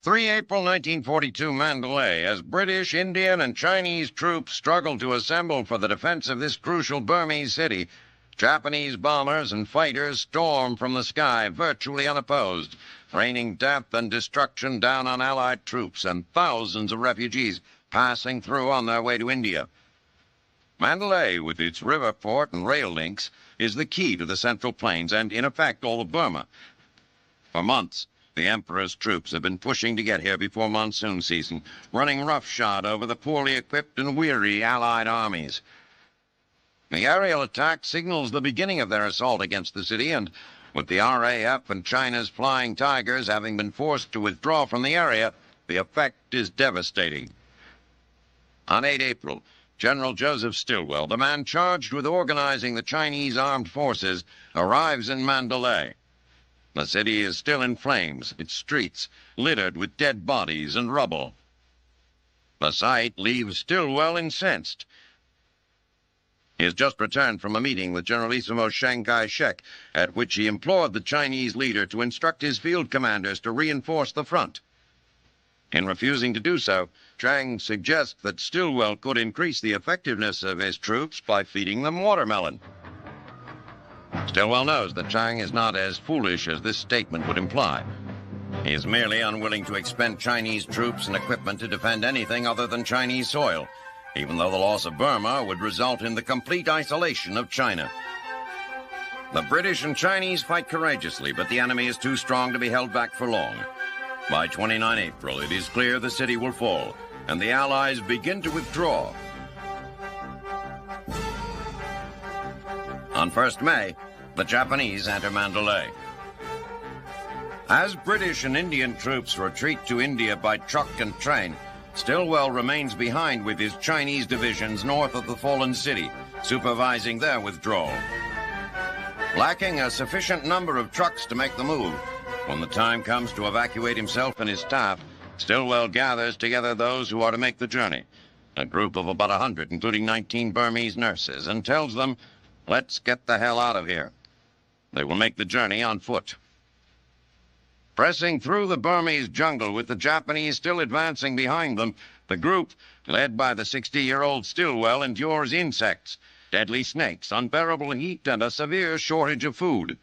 3 April 1942, Mandalay, as British, Indian, and Chinese troops struggled to assemble for the defense of this crucial Burmese city, Japanese bombers and fighters stormed from the sky virtually unopposed, raining death and destruction down on Allied troops and thousands of refugees passing through on their way to India. Mandalay, with its river port and rail links, is the key to the Central Plains and, in effect, all of Burma. For months, the Emperor's troops have been pushing to get here before monsoon season, running roughshod over the poorly equipped and weary Allied armies. The aerial attack signals the beginning of their assault against the city, and with the RAF and China's Flying Tigers having been forced to withdraw from the area, the effect is devastating. On 8 April, General Joseph Stilwell, the man charged with organizing the Chinese armed forces, arrives in Mandalay. The city is still in flames, its streets littered with dead bodies and rubble. The sight leaves Stilwell incensed. He has just returned from a meeting with Generalissimo Chiang Kai-shek, at which he implored the Chinese leader to instruct his field commanders to reinforce the front. In refusing to do so, Chiang suggests that Stilwell could increase the effectiveness of his troops by feeding them watermelon. Stilwell knows that Chiang is not as foolish as this statement would imply. He is merely unwilling to expend Chinese troops and equipment to defend anything other than Chinese soil, even though the loss of Burma would result in the complete isolation of China. The British and Chinese fight courageously, but the enemy is too strong to be held back for long. By 29 April, it is clear the city will fall, and the Allies begin to withdraw. On 1st May, the Japanese enter Mandalay. As British and Indian troops retreat to India by truck and train, Stilwell remains behind with his Chinese divisions north of the fallen city, supervising their withdrawal. Lacking a sufficient number of trucks to make the move, when the time comes to evacuate himself and his staff, Stilwell gathers together those who are to make the journey, a group of about 100, including 19 Burmese nurses, and tells them, "Let's get the hell out of here." They will make the journey on foot. Pressing through the Burmese jungle with the Japanese still advancing behind them, the group, led by the 60-year-old Stilwell, endures insects, deadly snakes, unbearable heat, and a severe shortage of food.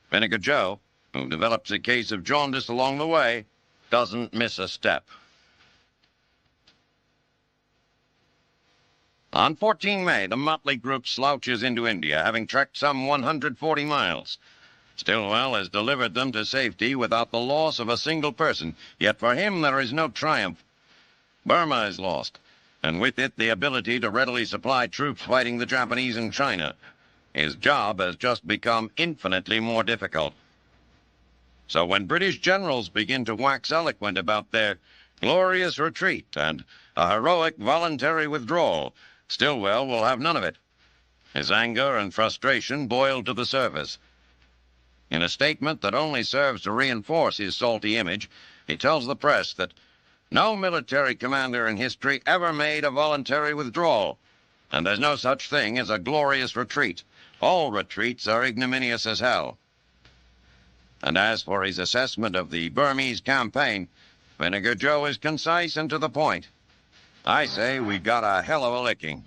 Vinegar Joe, who develops a case of jaundice along the way, doesn't miss a step. On 14 May, the motley group slouches into India, having trekked some 140 miles. Stilwell has delivered them to safety without the loss of a single person, yet for him there is no triumph. Burma is lost, and with it the ability to readily supply troops fighting the Japanese in China. His job has just become infinitely more difficult. So when British generals begin to wax eloquent about their glorious retreat and a heroic voluntary withdrawal, Stilwell will have none of it. His anger and frustration boil to the surface. In a statement that only serves to reinforce his salty image, he tells the press that no military commander in history ever made a voluntary withdrawal, and there's no such thing as a glorious retreat. All retreats are ignominious as hell. And as for his assessment of the Burmese campaign, Vinegar Joe is concise and to the point. I say we got a hell of a licking.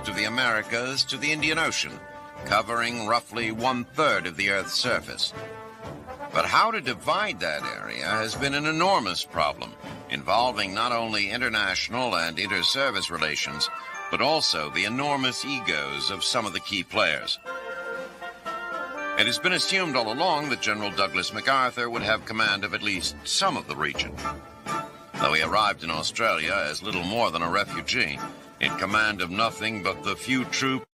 To the Americas to the Indian Ocean, covering roughly 1/3 of the Earth's surface. But how to divide that area has been an enormous problem, involving not only international and inter-service relations, but also the enormous egos of some of the key players. It has been assumed all along that General Douglas MacArthur would have command of at least some of the region, though he arrived in Australia as little more than a refugee, in command of nothing but the few troops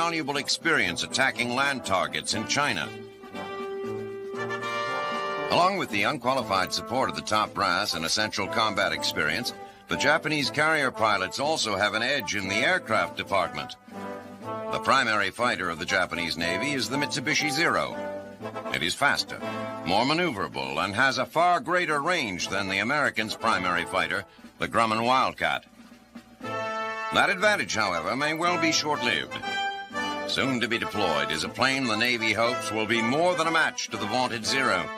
valuable experience attacking land targets in China. Along with the unqualified support of the top brass and essential combat experience, the Japanese carrier pilots also have an edge in the aircraft department. The primary fighter of the Japanese Navy is the Mitsubishi Zero. It is faster, more maneuverable, and has a far greater range than the Americans' primary fighter, the Grumman Wildcat. That advantage, however, may well be short-lived. Soon to be deployed is a plane the Navy hopes will be more than a match to the vaunted Zero,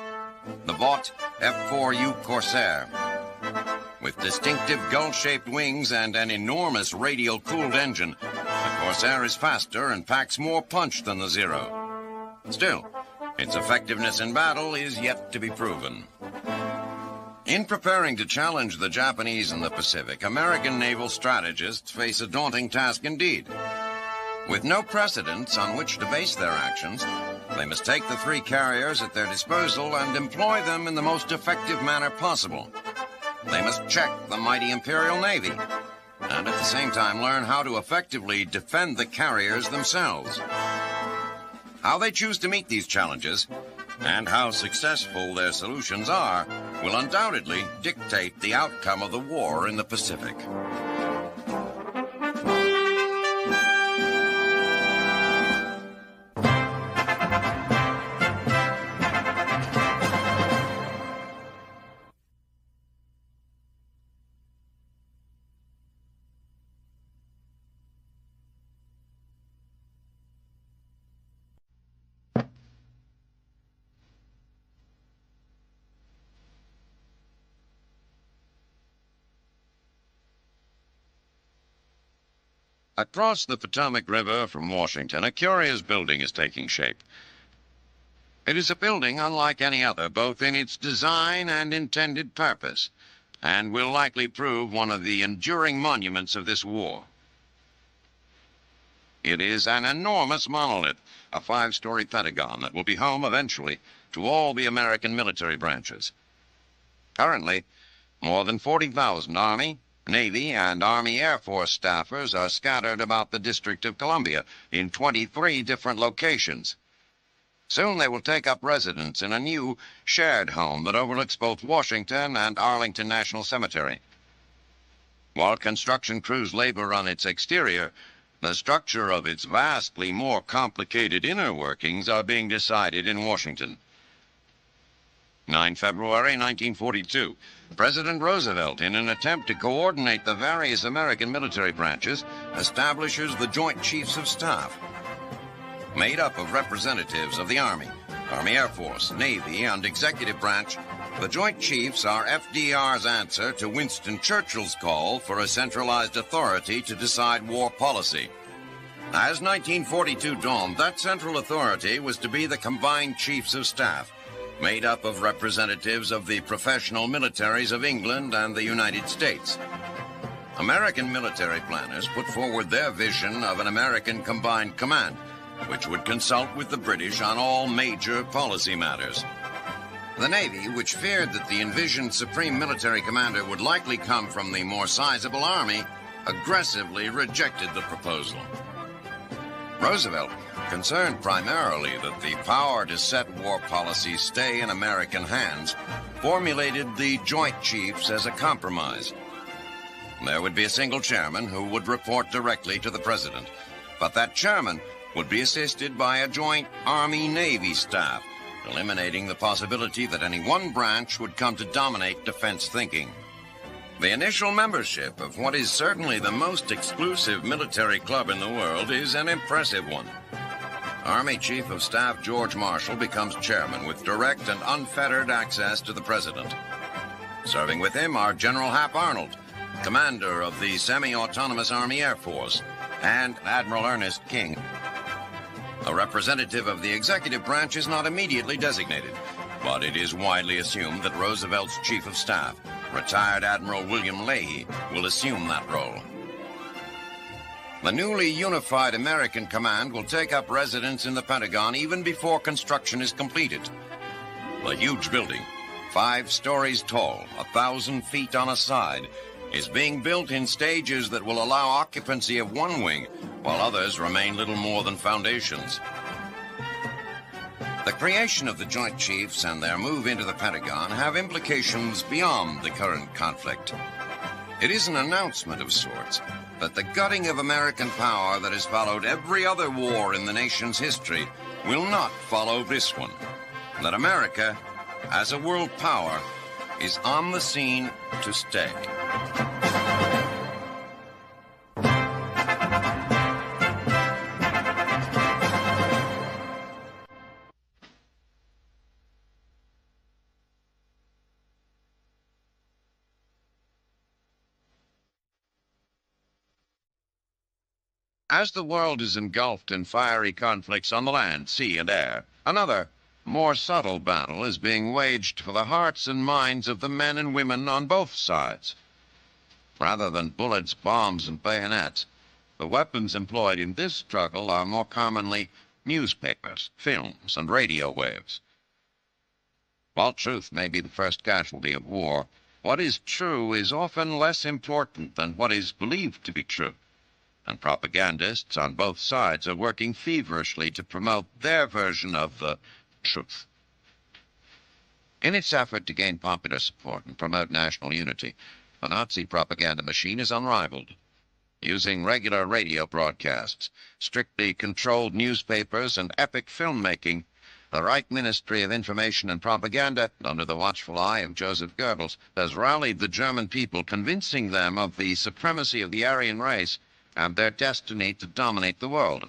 the Vought F-4U Corsair. With distinctive gull-shaped wings and an enormous radial-cooled engine, the Corsair is faster and packs more punch than the Zero. Still, its effectiveness in battle is yet to be proven. In preparing to challenge the Japanese in the Pacific, American naval strategists face a daunting task indeed. With no precedents on which to base their actions, they must take the three carriers at their disposal and employ them in the most effective manner possible. They must check the mighty Imperial Navy, and at the same time learn how to effectively defend the carriers themselves. How they choose to meet these challenges, and how successful their solutions are, will undoubtedly dictate the outcome of the war in the Pacific. Across the Potomac River from Washington, a curious building is taking shape. It is a building unlike any other, both in its design and intended purpose, and will likely prove one of the enduring monuments of this war. It is an enormous monolith, a 5-story Pentagon that will be home eventually to all the American military branches. Currently, more than 40,000 Army, Navy, and Army Air Force staffers are scattered about the District of Columbia in 23 different locations. Soon they will take up residence in a new shared home that overlooks both Washington and Arlington National Cemetery. While construction crews labor on its exterior, the structure of its vastly more complicated inner workings are being decided in Washington. 9 February 1942, President Roosevelt, in an attempt to coordinate the various American military branches, establishes the Joint Chiefs of Staff. Made up of representatives of the Army, Army Air Force, Navy, and Executive Branch, the Joint Chiefs are FDR's answer to Winston Churchill's call for a centralized authority to decide war policy. As 1942 dawned, that central authority was to be the Combined Chiefs of Staff, made up of representatives of the professional militaries of England and the United States. American military planners put forward their vision of an American Combined Command, which would consult with the British on all major policy matters. The Navy, which feared that the envisioned Supreme Military Commander would likely come from the more sizable Army, aggressively rejected the proposal. Roosevelt, concerned primarily that the power to set war policy stay in American hands, formulated the Joint Chiefs as a compromise. There would be a single chairman who would report directly to the president, but that chairman would be assisted by a joint Army-Navy staff, eliminating the possibility that any one branch would come to dominate defense thinking. The initial membership of what is certainly the most exclusive military club in the world is an impressive one. Army Chief of Staff George Marshall becomes chairman with direct and unfettered access to the president. Serving with him are General Hap Arnold, commander of the semi-autonomous Army Air Force, and Admiral Ernest King. A representative of the executive branch is not immediately designated, but it is widely assumed that Roosevelt's Chief of Staff, retired Admiral William Leahy, will assume that role. The newly unified American command will take up residence in the Pentagon even before construction is completed. The huge building, 5 stories tall, 1,000 feet on a side, is being built in stages that will allow occupancy of one wing, while others remain little more than foundations. The creation of the Joint Chiefs and their move into the Pentagon have implications beyond the current conflict. It is an announcement of sorts, that the gutting of American power that has followed every other war in the nation's history will not follow this one. That America, as a world power, is on the scene to stay. As the world is engulfed in fiery conflicts on the land, sea, and air, another, more subtle battle is being waged for the hearts and minds of the men and women on both sides. Rather than bullets, bombs, and bayonets, the weapons employed in this struggle are more commonly newspapers, films, and radio waves. While truth may be the first casualty of war, what is true is often less important than what is believed to be true. And propagandists on both sides are working feverishly to promote their version of the truth. In its effort to gain popular support and promote national unity, the Nazi propaganda machine is unrivaled. Using regular radio broadcasts, strictly controlled newspapers, and epic filmmaking, the Reich Ministry of Information and Propaganda, under the watchful eye of Joseph Goebbels, has rallied the German people, convincing them of the supremacy of the Aryan race and their destiny to dominate the world.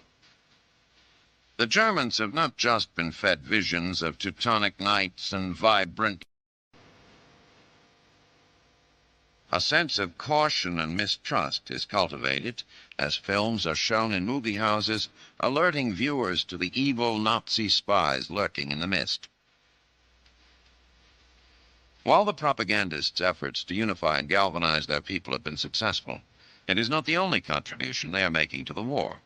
The Germans have not just been fed visions of Teutonic nights and vibrant. A sense of caution and mistrust is cultivated as films are shown in movie houses, alerting viewers to the evil Nazi spies lurking in the mist. While the propagandists' efforts to unify and galvanize their people have been successful, it is not the only contribution they are making to the war.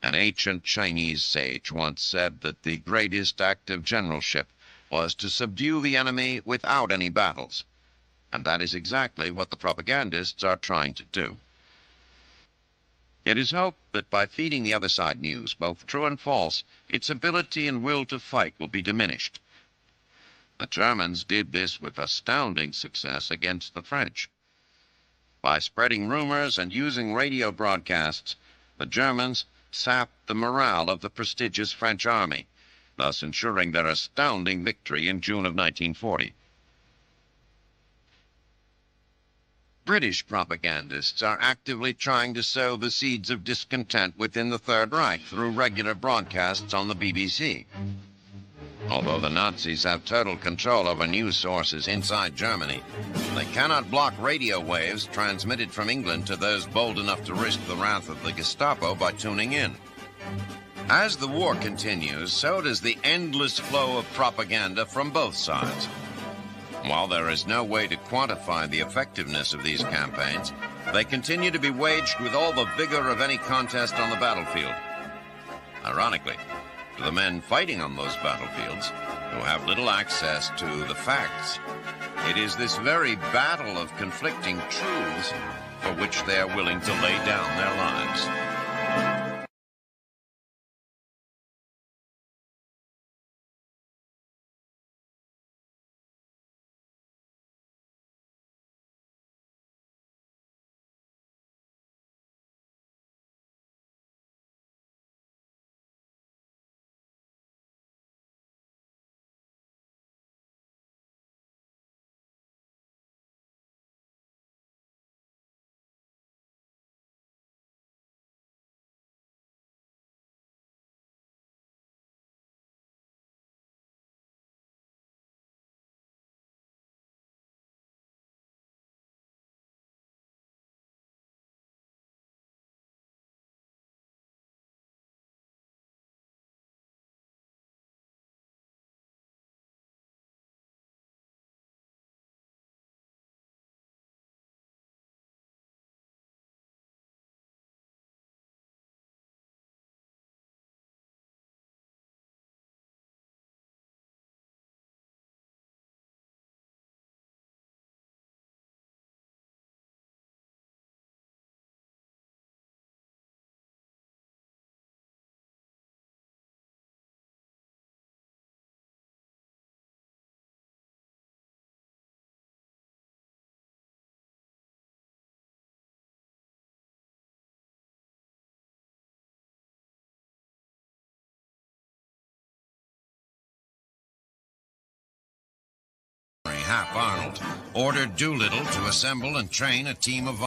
An ancient Chinese sage once said that the greatest act of generalship was to subdue the enemy without any battles, and that is exactly what the propagandists are trying to do. It is hoped that by feeding the other side news, both true and false, its ability and will to fight will be diminished. The Germans did this with astounding success against the French. By spreading rumors and using radio broadcasts, the Germans sapped the morale of the prestigious French army, thus ensuring their astounding victory in June of 1940. British propagandists are actively trying to sow the seeds of discontent within the Third Reich through regular broadcasts on the BBC. Although the Nazis have total control over news sources inside Germany, they cannot block radio waves transmitted from England to those bold enough to risk the wrath of the Gestapo by tuning in. As the war continues, so does the endless flow of propaganda from both sides. While there is no way to quantify the effectiveness of these campaigns, they continue to be waged with all the vigor of any contest on the battlefield. Ironically, to the men fighting on those battlefields, who have little access to the facts, it is this very battle of conflicting truths for which they are willing to lay down their lives. Hap Arnold, ordered Doolittle to assemble and train a team of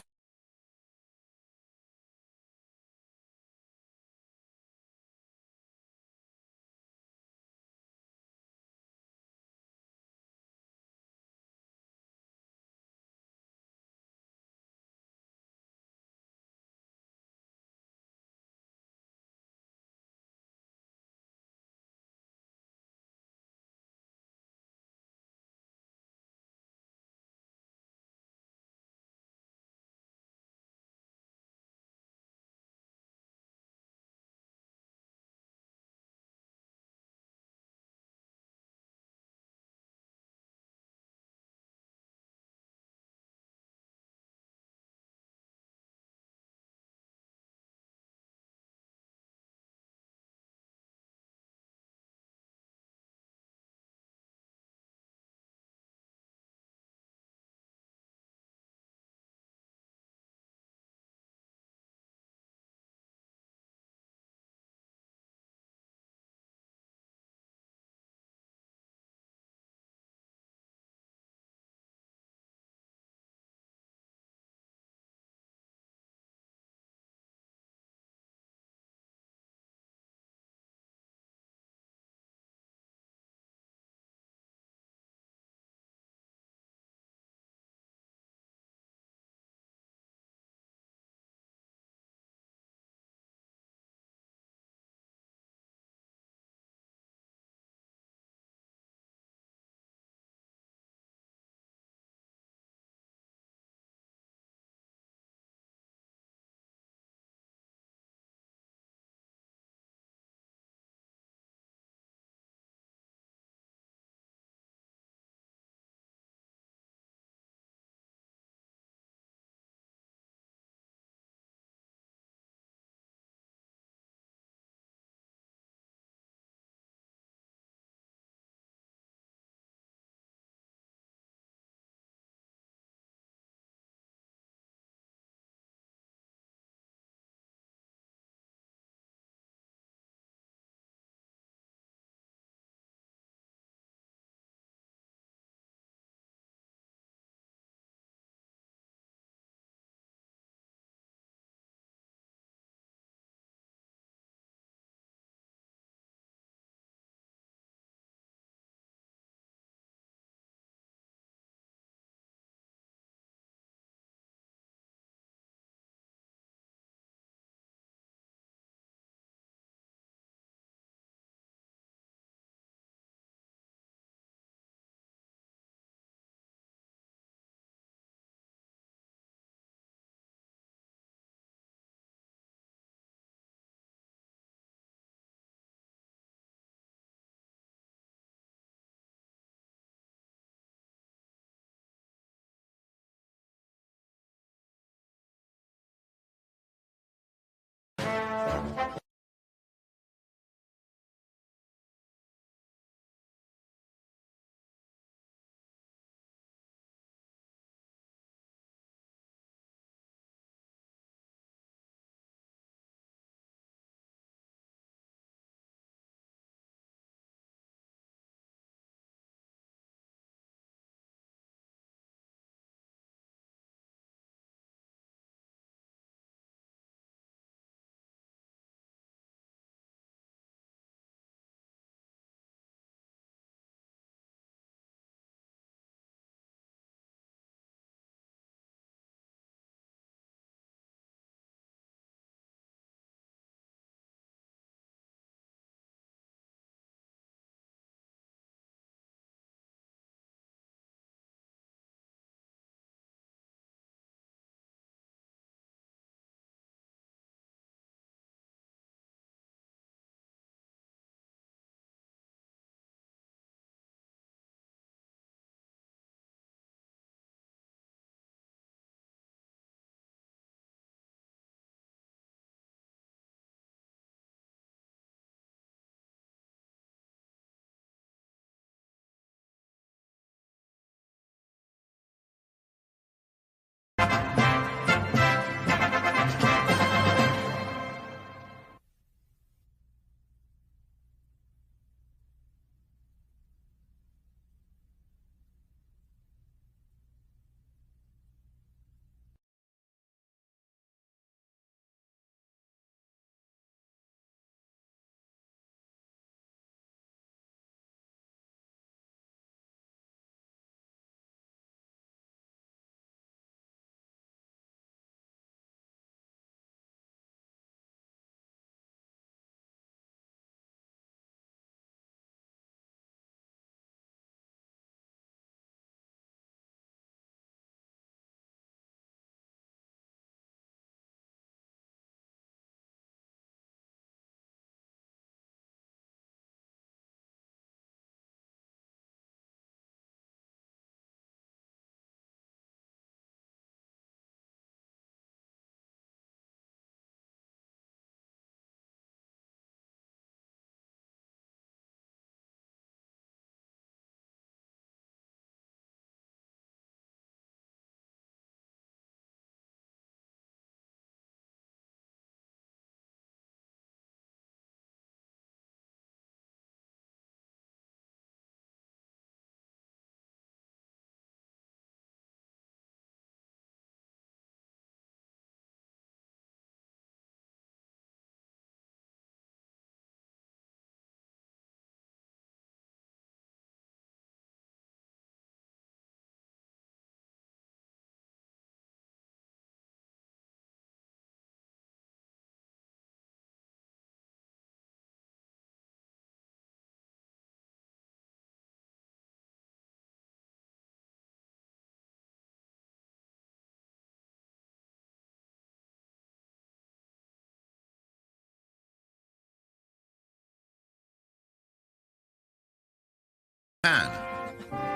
Japan,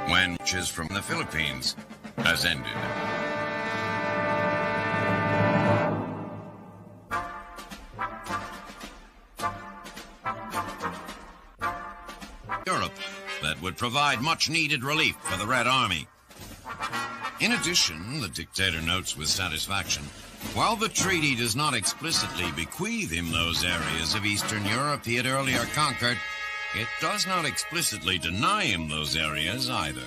when marches from the Philippines has ended. Europe that would provide much-needed relief for the Red Army. In addition, the dictator notes with satisfaction, while the treaty does not explicitly bequeath him those areas of Eastern Europe he had earlier conquered, it does not explicitly deny him those areas either.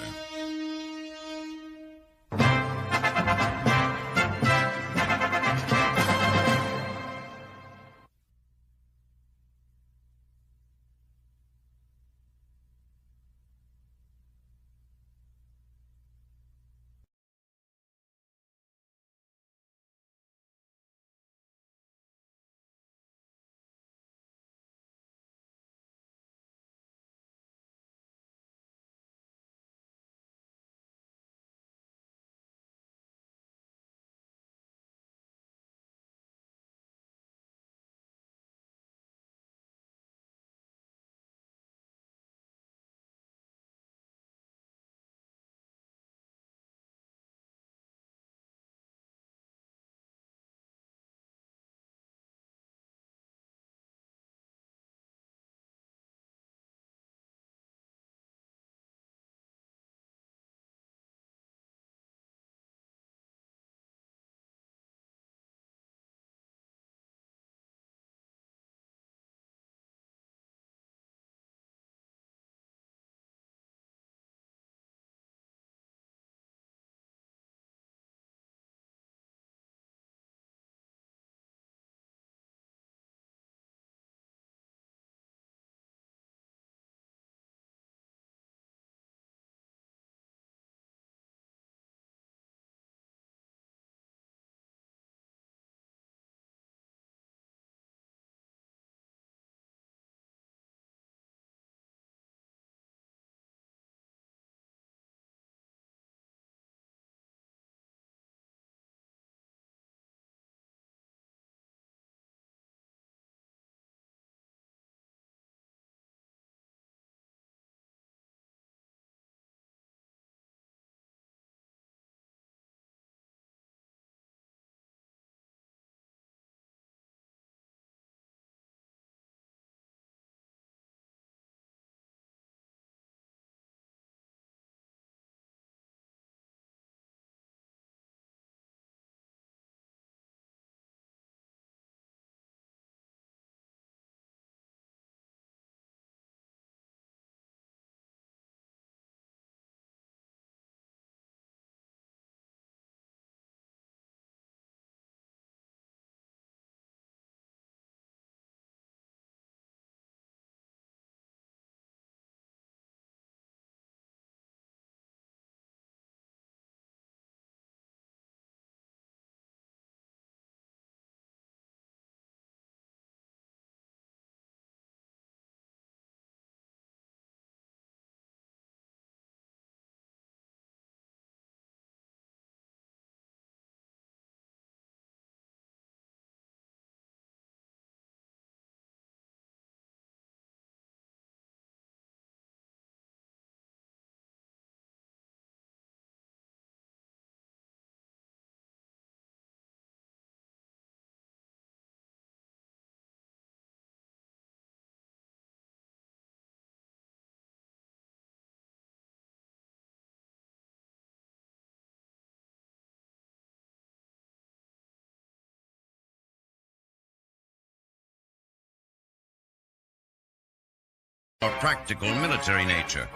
Of practical military nature.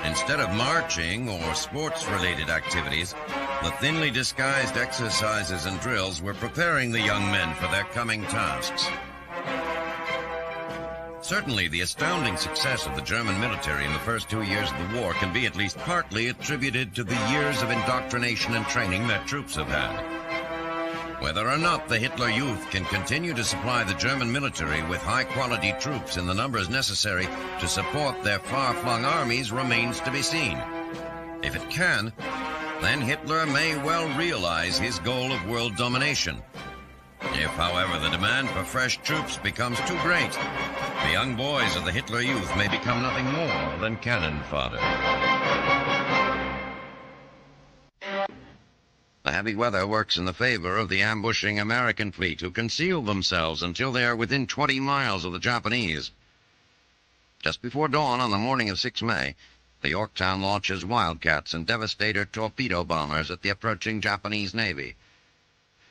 Instead of marching or sports-related activities, the thinly disguised exercises and drills were preparing the young men for their coming tasks. Certainly, the astounding success of the German military in the first 2 years of the war can be at least partly attributed to the years of indoctrination and training their troops have had. Whether or not the Hitler Youth can continue to supply the German military with high-quality troops in the numbers necessary to support their far-flung armies remains to be seen. If it can, then Hitler may well realize his goal of world domination. If, however, the demand for fresh troops becomes too great, the young boys of the Hitler Youth may become nothing more than cannon fodder. The heavy weather works in the favor of the ambushing American fleet, who conceal themselves until they are within 20 miles of the Japanese. Just before dawn on the morning of 6 May, the Yorktown launches Wildcats and Devastator torpedo bombers at the approaching Japanese Navy.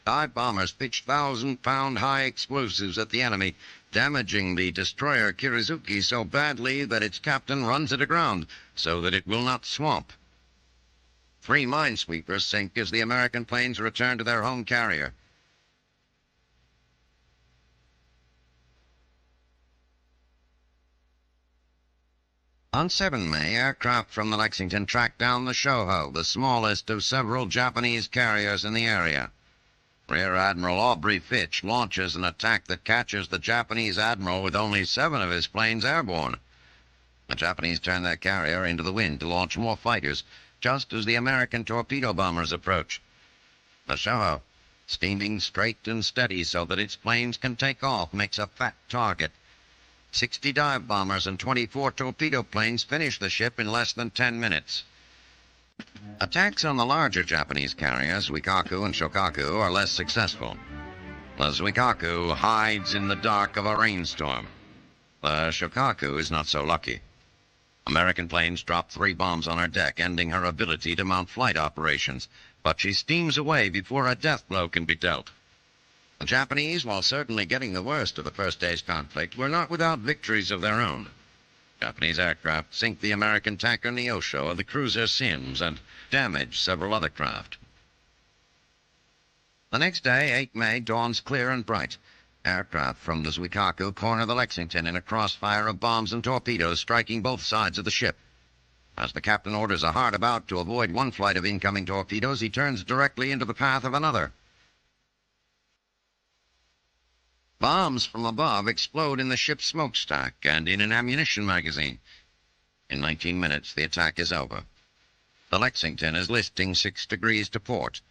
5 bombers pitch 1,000-pound high explosives at the enemy, damaging the destroyer Kirizuki so badly that its captain runs it aground so that it will not swamp. 3 minesweepers sink as the American planes return to their home carrier. On 7 May, aircraft from the Lexington tracked down the Shoho, the smallest of several Japanese carriers in the area. Rear Admiral Aubrey Fitch launches an attack that catches the Japanese admiral with only 7 of his planes airborne. The Japanese turn their carrier into the wind to launch more fighters, just as the American torpedo bombers approach. The Shoho, steaming straight and steady so that its planes can take off, makes a fat target. 60 dive bombers and 24 torpedo planes finish the ship in less than 10 minutes. Attacks on the larger Japanese carriers, Wikaku and Shokaku, are less successful. The Wikaku hides in the dark of a rainstorm. The Shokaku is not so lucky. American planes drop 3 bombs on her deck, ending her ability to mount flight operations, but she steams away before a death blow can be dealt. The Japanese, while certainly getting the worst of the first day's conflict, were not without victories of their own. Japanese aircraft sink the American tanker Neosho and the cruiser Sims and damage several other craft. The next day, 8 May, dawns clear and bright. Aircraft from the Zuikaku corner the Lexington in a crossfire of bombs and torpedoes, striking both sides of the ship. As the captain orders a hard about to avoid one flight of incoming torpedoes, he turns directly into the path of another. Bombs from above explode in the ship's smokestack and in an ammunition magazine. In 19 minutes, the attack is over. The Lexington is listing 6 degrees to port.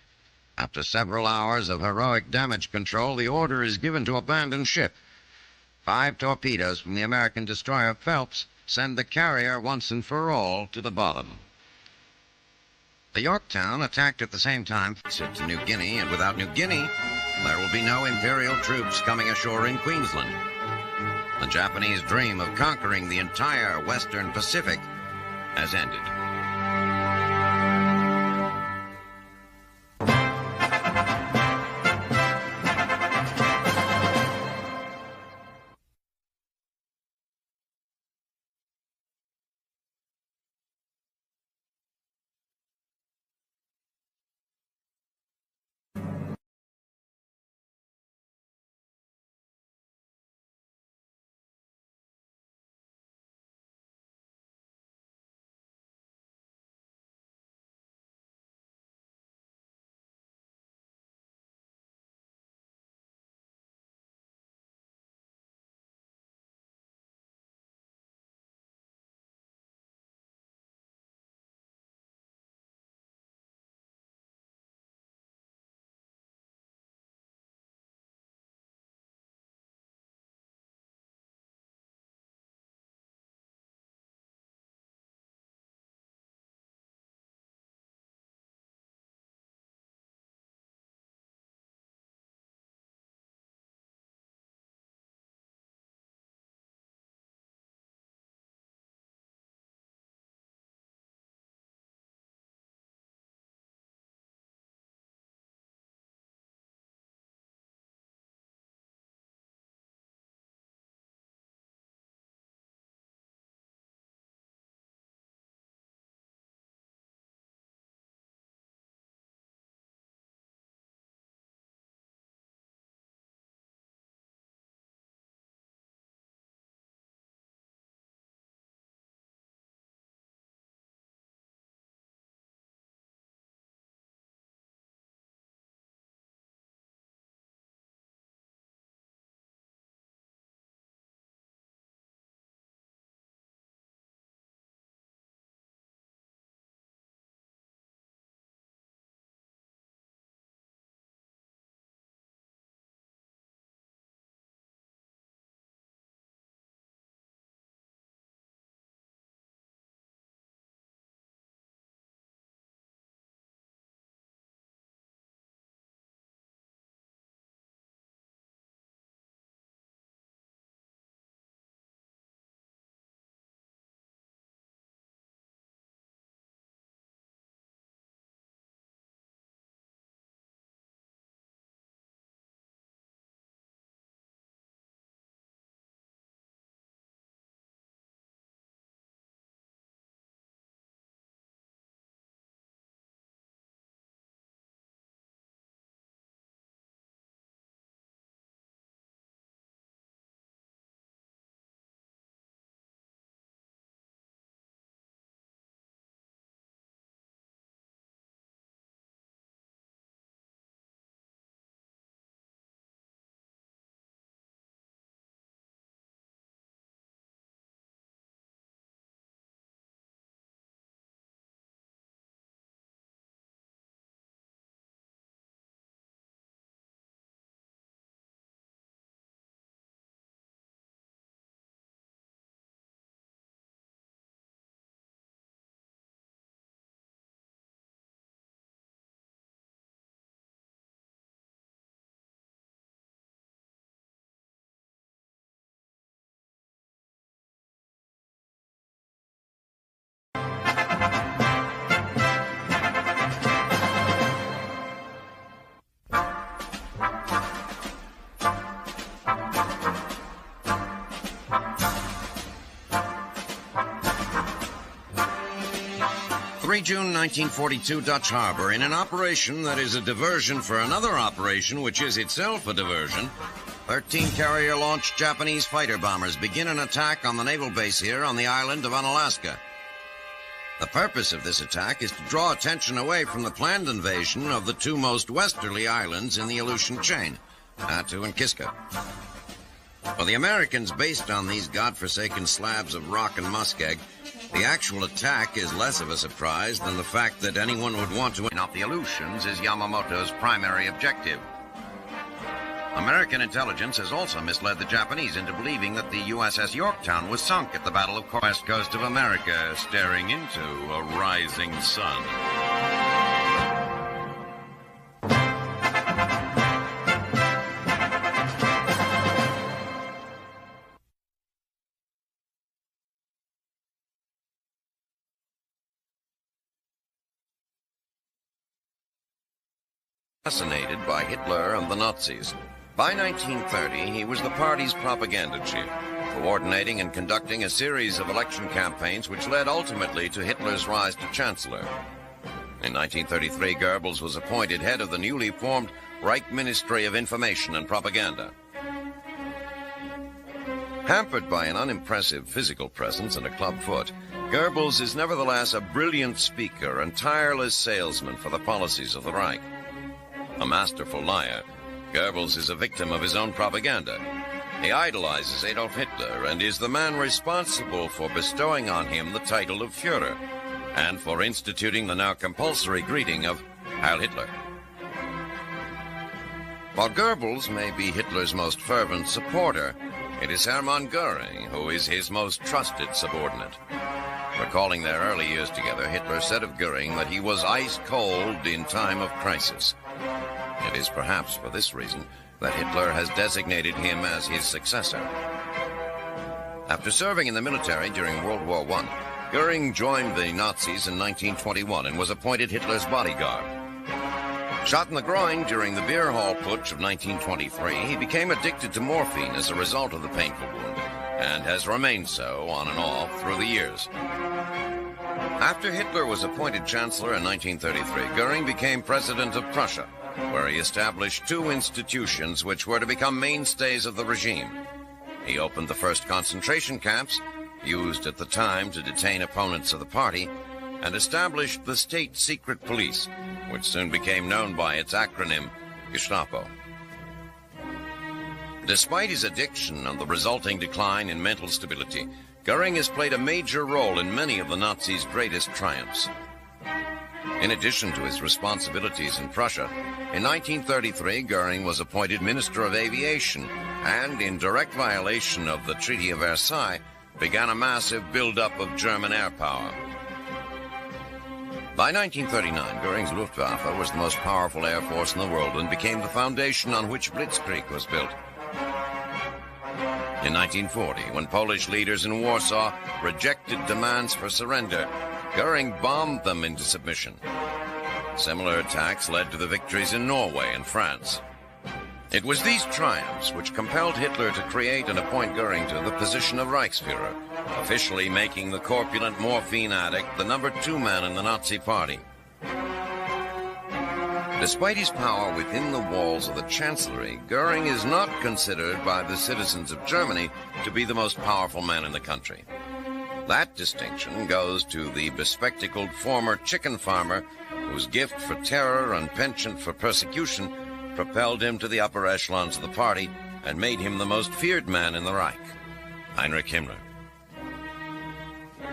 After several hours of heroic damage control, the order is given to abandon ship. 5 torpedoes from the American destroyer Phelps send the carrier once and for all to the bottom. The Yorktown attacked at the same time to New Guinea, and without New Guinea, there will be no Imperial troops coming ashore in Queensland. The Japanese dream of conquering the entire Western Pacific has ended. 3 June 1942, Dutch Harbor. In an operation that is a diversion for another operation, which is itself a diversion, 13 carrier-launched Japanese fighter bombers begin an attack on the naval base here on the island of Unalaska. The purpose of this attack is to draw attention away from the planned invasion of the two most westerly islands in the Aleutian chain, Attu and Kiska. For the Americans, based on these godforsaken slabs of rock and muskeg, the actual attack is less of a surprise than the fact that anyone would want to win off the Aleutians is Yamamoto's primary objective. American intelligence has also misled the Japanese into believing that the USS Yorktown was sunk at the Battle of the West Coast of America, staring into a rising sun. Fascinated by Hitler and the Nazis. By 1930, he was the party's propaganda chief, coordinating and conducting a series of election campaigns which led ultimately to Hitler's rise to chancellor. In 1933, Goebbels was appointed head of the newly formed Reich Ministry of Information and Propaganda. Hampered by an unimpressive physical presence and a club foot, Goebbels is nevertheless a brilliant speaker and tireless salesman for the policies of the Reich. A masterful liar, Goebbels is a victim of his own propaganda. He idolizes Adolf Hitler and is the man responsible for bestowing on him the title of Führer and for instituting the now compulsory greeting of Heil Hitler. While Goebbels may be Hitler's most fervent supporter, it is Hermann Göring who is his most trusted subordinate. Recalling their early years together, Hitler said of Göring that he was ice-cold in time of crisis. It is perhaps for this reason that Hitler has designated him as his successor. After serving in the military during World War I, Göring joined the Nazis in 1921 and was appointed Hitler's bodyguard. Shot in the groin during the beer hall putsch of 1923, he became addicted to morphine as a result of the painful wound, and has remained so on and off through the years. After Hitler was appointed chancellor in 1933, Göring became president of Prussia, where he established two institutions which were to become mainstays of the regime. He opened the first concentration camps, used at the time to detain opponents of the party, and established the state secret police, which soon became known by its acronym, Gestapo. Despite his addiction and the resulting decline in mental stability, Göring has played a major role in many of the Nazis' greatest triumphs. In addition to his responsibilities in Prussia, in 1933, Göring was appointed Minister of Aviation and, in direct violation of the Treaty of Versailles, began a massive buildup of German air power. By 1939, Göring's Luftwaffe was the most powerful air force in the world and became the foundation on which Blitzkrieg was built. In 1940, when Polish leaders in Warsaw rejected demands for surrender, Göring bombed them into submission. Similar attacks led to the victories in Norway and France. It was these triumphs which compelled Hitler to create and appoint Göring to the position of Reichsführer, officially making the corpulent morphine addict the number 2 man in the Nazi party. Despite his power within the walls of the Chancellery, Göring is not considered by the citizens of Germany to be the most powerful man in the country. That distinction goes to the bespectacled former chicken farmer whose gift for terror and penchant for persecution propelled him to the upper echelons of the party and made him the most feared man in the Reich, Heinrich Himmler.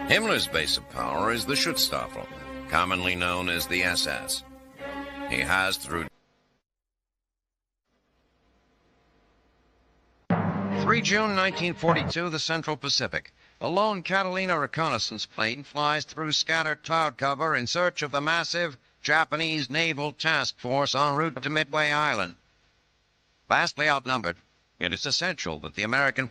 Himmler's base of power is the Schutzstaffel, commonly known as the SS. He has through 3 June 1942, the Central Pacific. A lone Catalina reconnaissance plane flies through scattered cloud cover in search of the massive Japanese naval task force en route to Midway Island. Vastly outnumbered, it is essential that the American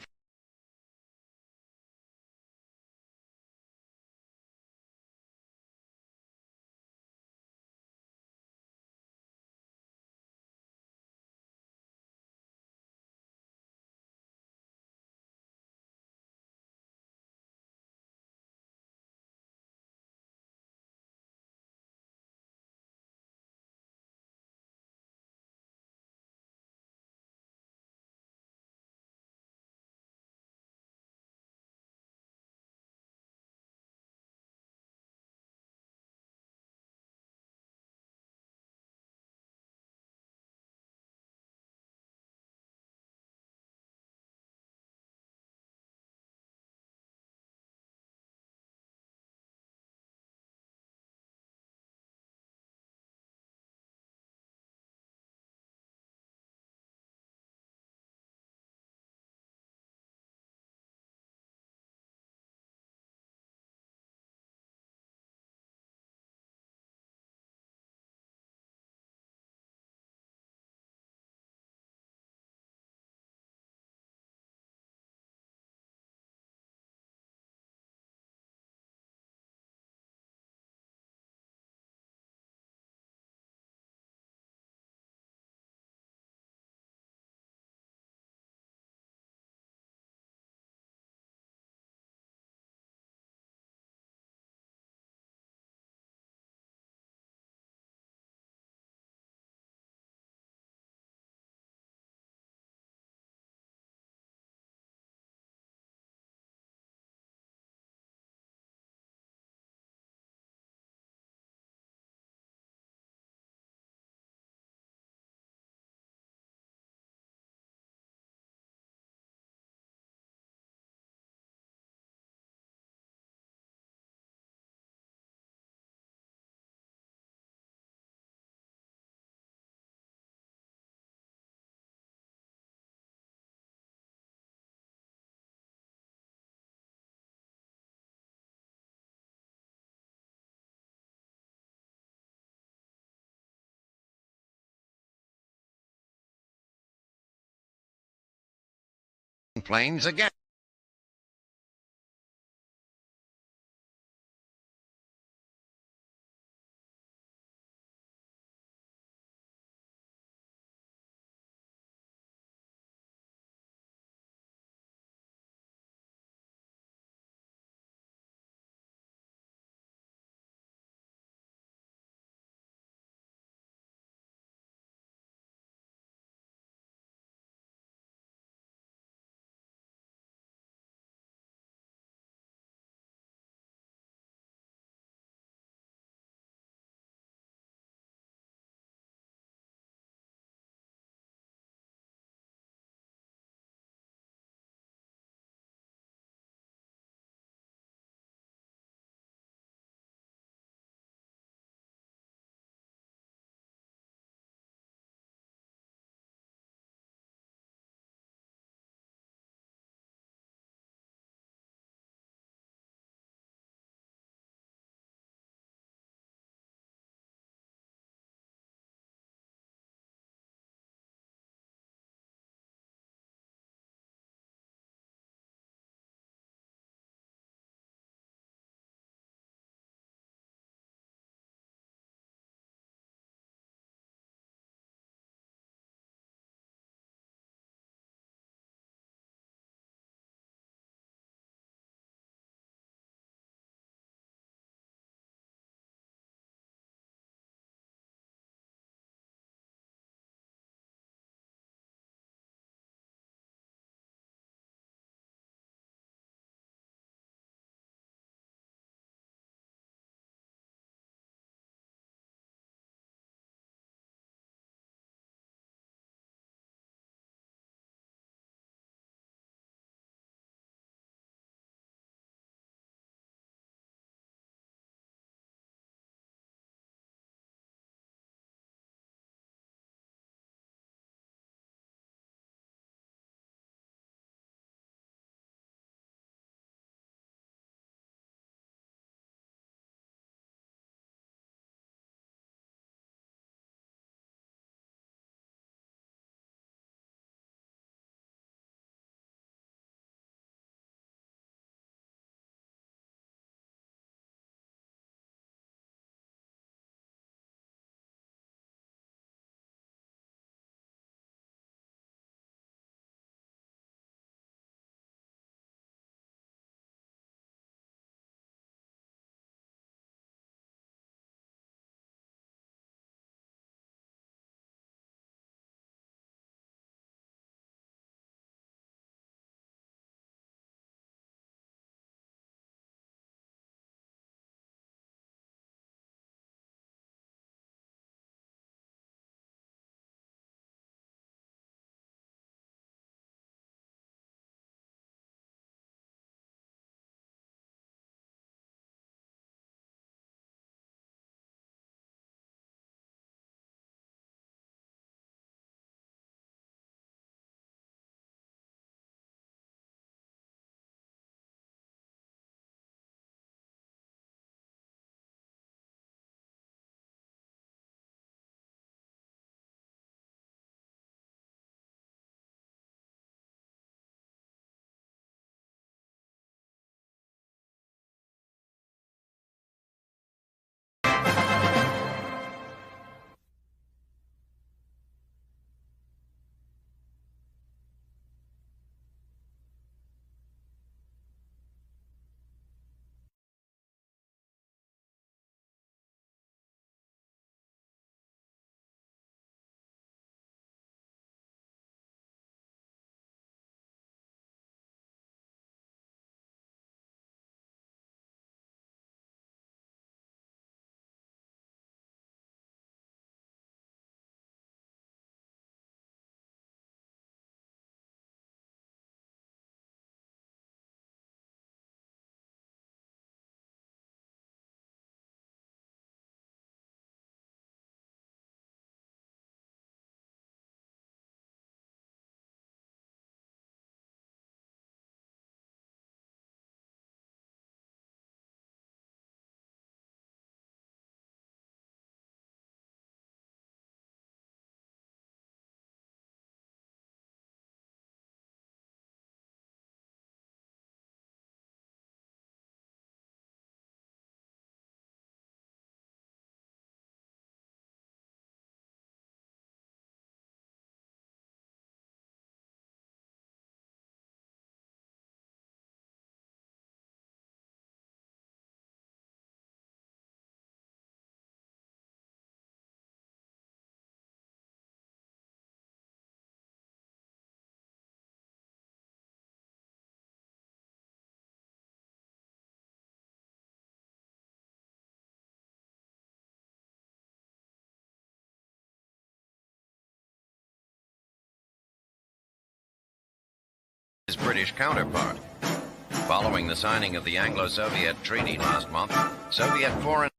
planes again. his British counterpart. Following the signing of the Anglo-Soviet Treaty last month, Soviet foreign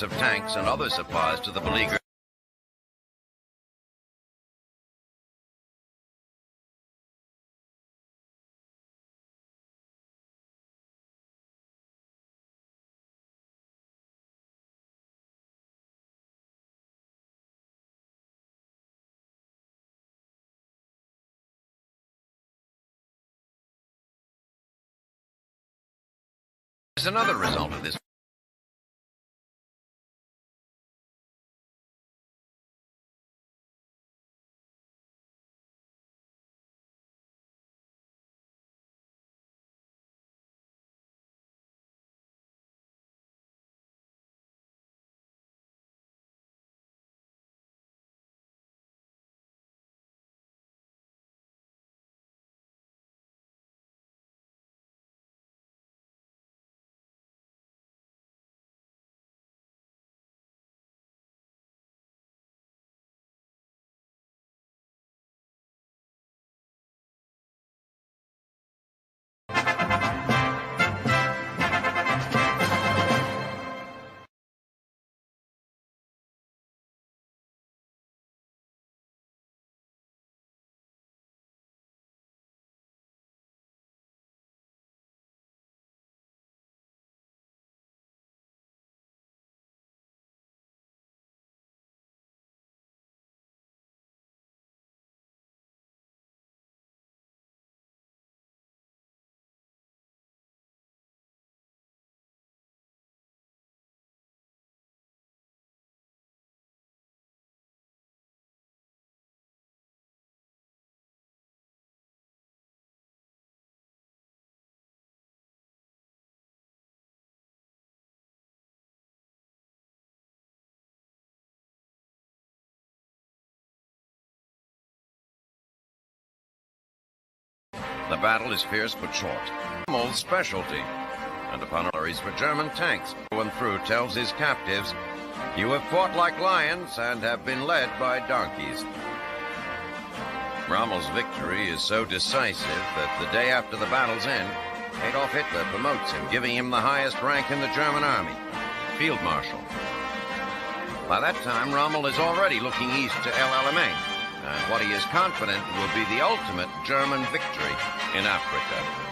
of tanks and other supplies to the beleaguered. There's another result of this. The battle is fierce but short. Rommel's specialty, and upon orders for German tanks, going through tells his captives, "You have fought like lions and have been led by donkeys." Rommel's victory is so decisive that the day after the battle's end, Adolf Hitler promotes him, giving him the highest rank in the German army, Field Marshal. By that time, Rommel is already looking east to El Alamein, and what he is confident will be the ultimate German victory in Africa.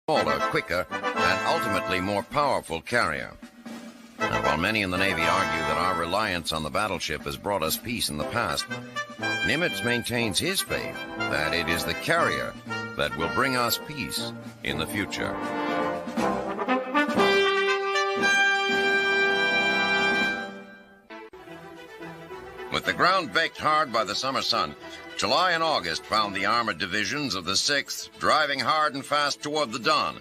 smaller, quicker, and ultimately more powerful carrier. And while many in the Navy argue that our reliance on the battleship has brought us peace in the past, Nimitz maintains his faith that it is the carrier that will bring us peace in the future. With the ground baked hard by the summer sun, July and August found the armored divisions of the 6th driving hard and fast toward the Don.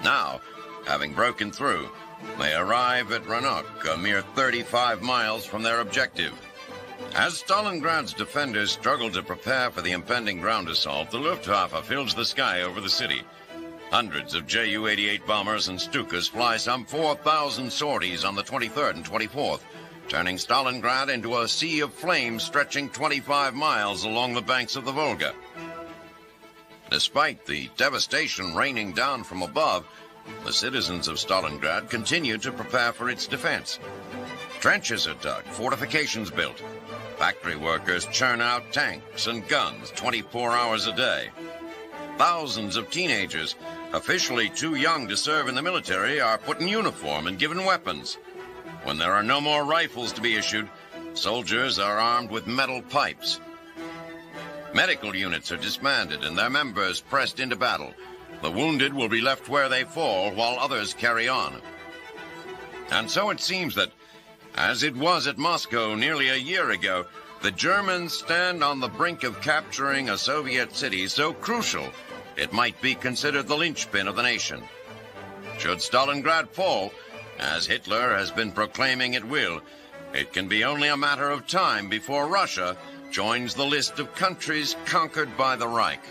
Now, having broken through, they arrive at Ranok, a mere 35 miles from their objective. As Stalingrad's defenders struggle to prepare for the impending ground assault, the Luftwaffe fills the sky over the city. Hundreds of Ju-88 bombers and Stukas fly some 4,000 sorties on the 23rd and 24th, turning Stalingrad into a sea of flames stretching 25 miles along the banks of the Volga. Despite the devastation raining down from above, the citizens of Stalingrad continue to prepare for its defense. Trenches are dug, fortifications built. Factory workers churn out tanks and guns 24 hours a day. Thousands of teenagers, officially too young to serve in the military, are put in uniform and given weapons. When there are no more rifles to be issued, soldiers are armed with metal pipes. Medical units are disbanded and their members pressed into battle. The wounded will be left where they fall while others carry on. And so it seems that, as it was at Moscow nearly a year ago, the Germans stand on the brink of capturing a Soviet city so crucial it might be considered the linchpin of the nation. Should Stalingrad fall, as Hitler has been proclaiming it will, it can be only a matter of time before Russia joins the list of countries conquered by the Reich.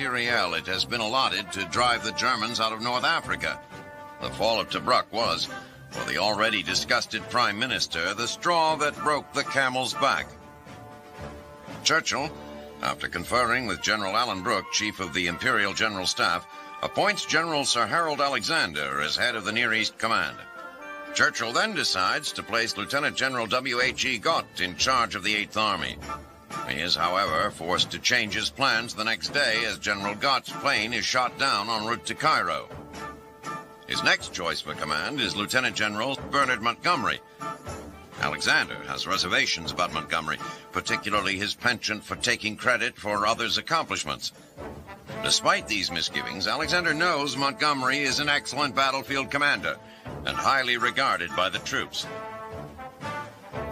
Materiel it has been allotted to drive the Germans out of North Africa. The fall of Tobruk was, for the already disgusted Prime Minister, the straw that broke the camel's back. Churchill, after conferring with General Alan Brooke, Chief of the Imperial General Staff, appoints General Sir Harold Alexander as head of the Near East Command. Churchill then decides to place Lieutenant General W.H.E. Gott in charge of the 8th Army. He is, however, forced to change his plans the next day as General Gott's plane is shot down en route to Cairo. His next choice for command is Lieutenant General Bernard Montgomery. Alexander has reservations about Montgomery, particularly his penchant for taking credit for others' accomplishments. Despite these misgivings, Alexander knows Montgomery is an excellent battlefield commander and highly regarded by the troops.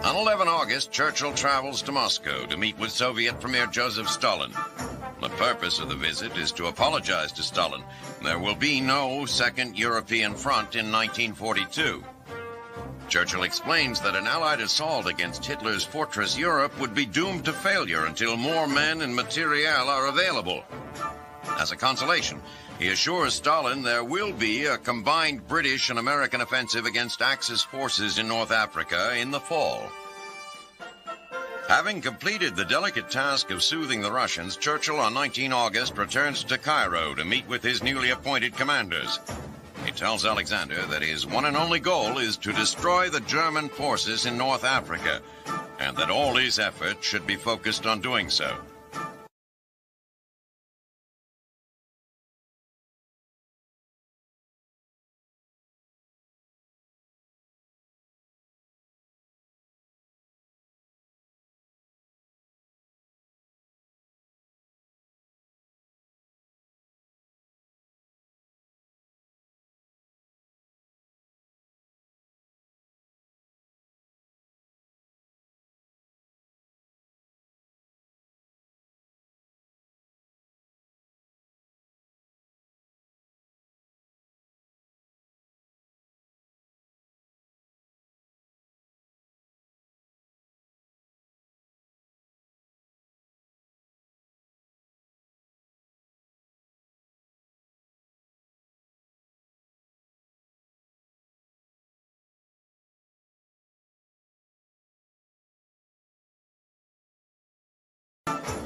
On 11 August, Churchill travels to Moscow to meet with Soviet Premier Joseph Stalin. The purpose of the visit is to apologize to Stalin. There will be no second European front in 1942. Churchill explains that an Allied assault against Hitler's fortress Europe would be doomed to failure until more men and materiel are available. As a consolation, he assures Stalin there will be a combined British and American offensive against Axis forces in North Africa in the fall. Having completed the delicate task of soothing the Russians, Churchill on 19 August returns to Cairo to meet with his newly appointed commanders. He tells Alexander that his one and only goal is to destroy the German forces in North Africa, and that all his efforts should be focused on doing so.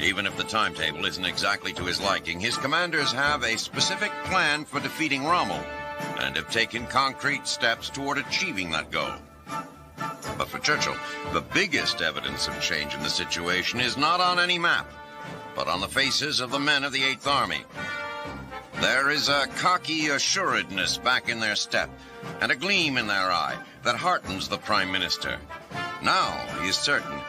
Even if the timetable isn't exactly to his liking, his commanders have a specific plan for defeating Rommel and have taken concrete steps toward achieving that goal. But for Churchill, the biggest evidence of change in the situation is not on any map, but on the faces of the men of the Eighth Army. There is a cocky assuredness back in their step and a gleam in their eye that heartens the Prime Minister. Now he is certain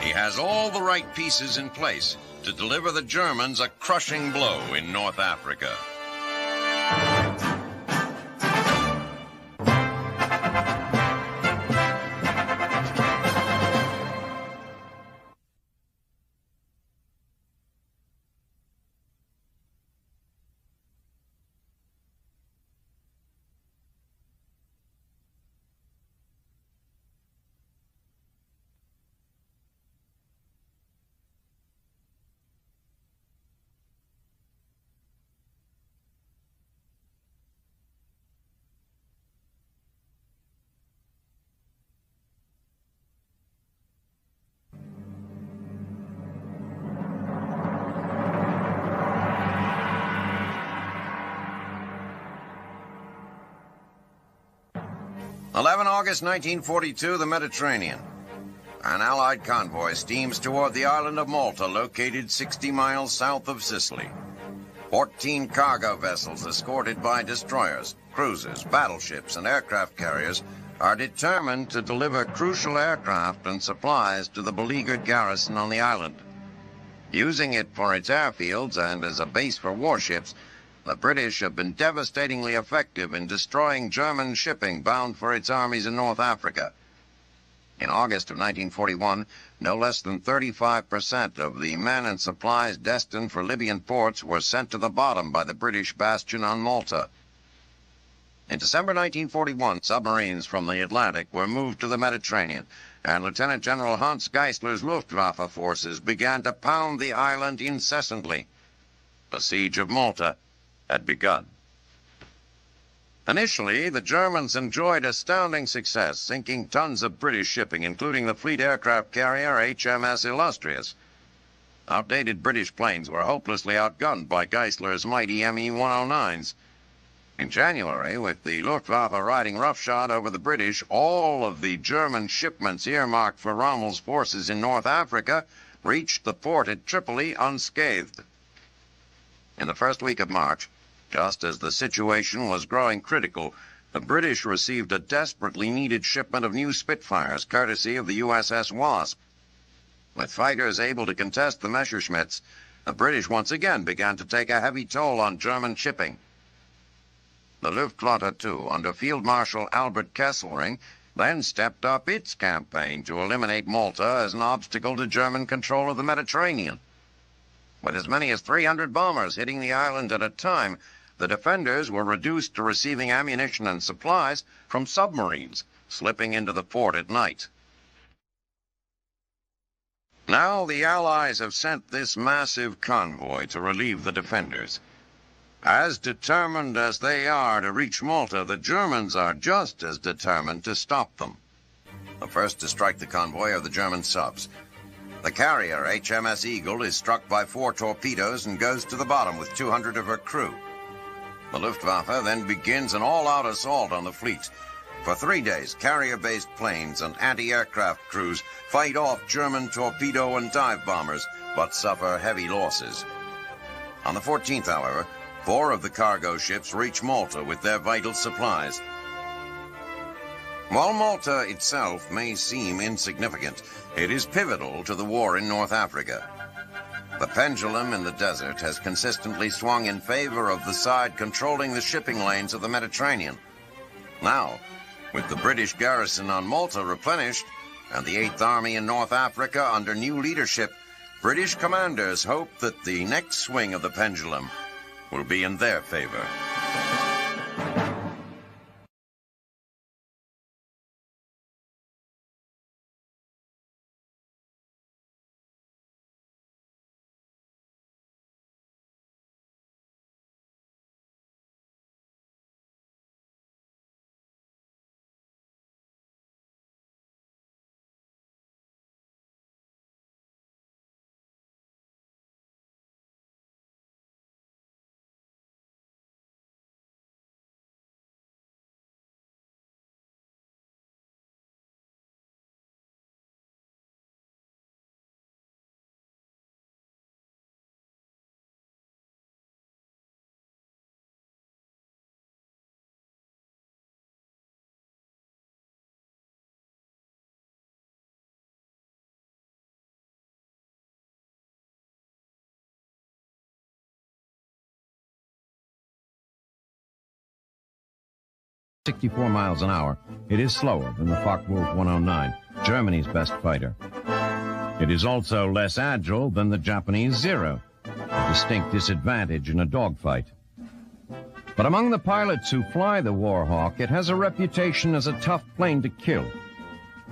he has all the right pieces in place to deliver the Germans a crushing blow in North Africa. August 1942, the Mediterranean. An Allied convoy steams toward the island of Malta, located 60 miles south of Sicily. 14 cargo vessels escorted by destroyers, cruisers, battleships, and aircraft carriers are determined to deliver crucial aircraft and supplies to the beleaguered garrison on the island. Using it for its airfields and as a base for warships, the British have been devastatingly effective in destroying German shipping bound for its armies in North Africa. In August of 1941, no less than 35% of the men and supplies destined for Libyan ports were sent to the bottom by the British bastion on Malta. In December 1941, submarines from the Atlantic were moved to the Mediterranean, and Lieutenant General Hans Geisler's Luftwaffe forces began to pound the island incessantly. The Siege of Malta had begun. Initially, the Germans enjoyed astounding success, sinking tons of British shipping, including the fleet aircraft carrier HMS Illustrious. Outdated British planes were hopelessly outgunned by Geisler's mighty Me-109s. In January, with the Luftwaffe riding roughshod over the British, all of the German shipments earmarked for Rommel's forces in North Africa reached the port at Tripoli unscathed. In the first week of March, just as the situation was growing critical, the British received a desperately needed shipment of new Spitfires, courtesy of the USS Wasp. With fighters able to contest the Messerschmitts, the British once again began to take a heavy toll on German shipping. The Luftwaffe 2, under Field Marshal Albert Kesselring, then stepped up its campaign to eliminate Malta as an obstacle to German control of the Mediterranean. With as many as 300 bombers hitting the island at a time, the defenders were reduced to receiving ammunition and supplies from submarines, slipping into the port at night. Now the Allies have sent this massive convoy to relieve the defenders. As determined as they are to reach Malta, the Germans are just as determined to stop them. The first to strike the convoy are the German subs. The carrier, HMS Eagle, is struck by 4 torpedoes and goes to the bottom with 200 of her crew. The Luftwaffe then begins an all-out assault on the fleet. For 3 days, carrier-based planes and anti-aircraft crews fight off German torpedo and dive bombers, but suffer heavy losses. On the 14th, however, 4 of the cargo ships reach Malta with their vital supplies. While Malta itself may seem insignificant, it is pivotal to the war in North Africa. The pendulum in the desert has consistently swung in favor of the side controlling the shipping lanes of the Mediterranean. Now, with the British garrison on Malta replenished and the Eighth Army in North Africa under new leadership, British commanders hope that the next swing of the pendulum will be in their favor. 64 miles an hour, it is slower than the Focke-Wulf 109, Germany's best fighter. It is also less agile than the Japanese Zero, a distinct disadvantage in a dogfight. But among the pilots who fly the Warhawk, it has a reputation as a tough plane to kill.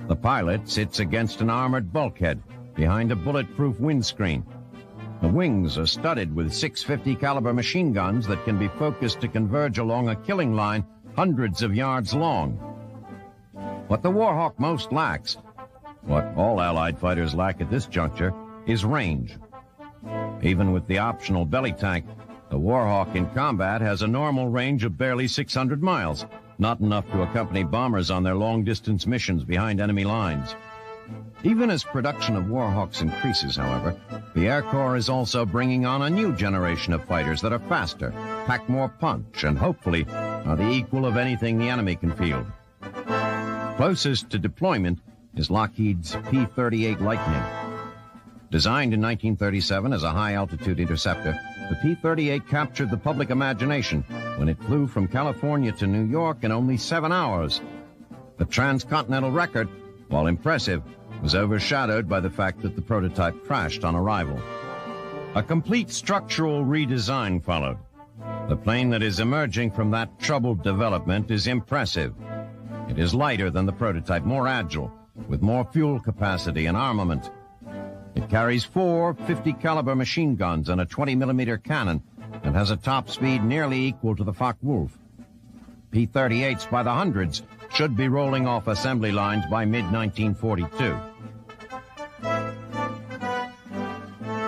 The pilot sits against an armored bulkhead behind a bulletproof windscreen. The wings are studded with 650 caliber machine guns that can be focused to converge along a killing line hundreds of yards long. What the Warhawk most lacks, what all Allied fighters lack at this juncture, is range. Even with the optional belly tank, the Warhawk in combat has a normal range of barely 600 miles, not enough to accompany bombers on their long-distance missions behind enemy lines. Even as production of Warhawks increases, however, the Air Corps is also bringing on a new generation of fighters that are faster, pack more punch, and hopefully are the equal of anything the enemy can field. Closest to deployment is Lockheed's P-38 Lightning. Designed in 1937 as a high-altitude interceptor, the P-38 captured the public imagination when it flew from California to New York in only 7 hours. The transcontinental record, while impressive, was overshadowed by the fact that the prototype crashed on arrival. A complete structural redesign followed. The plane that is emerging from that troubled development is impressive. It is lighter than the prototype, more agile, with more fuel capacity and armament. It carries 4 50 caliber machine guns and a 20-millimeter cannon and has a top speed nearly equal to the Focke-Wulf. P-38s by the hundreds should be rolling off assembly lines by mid-1942.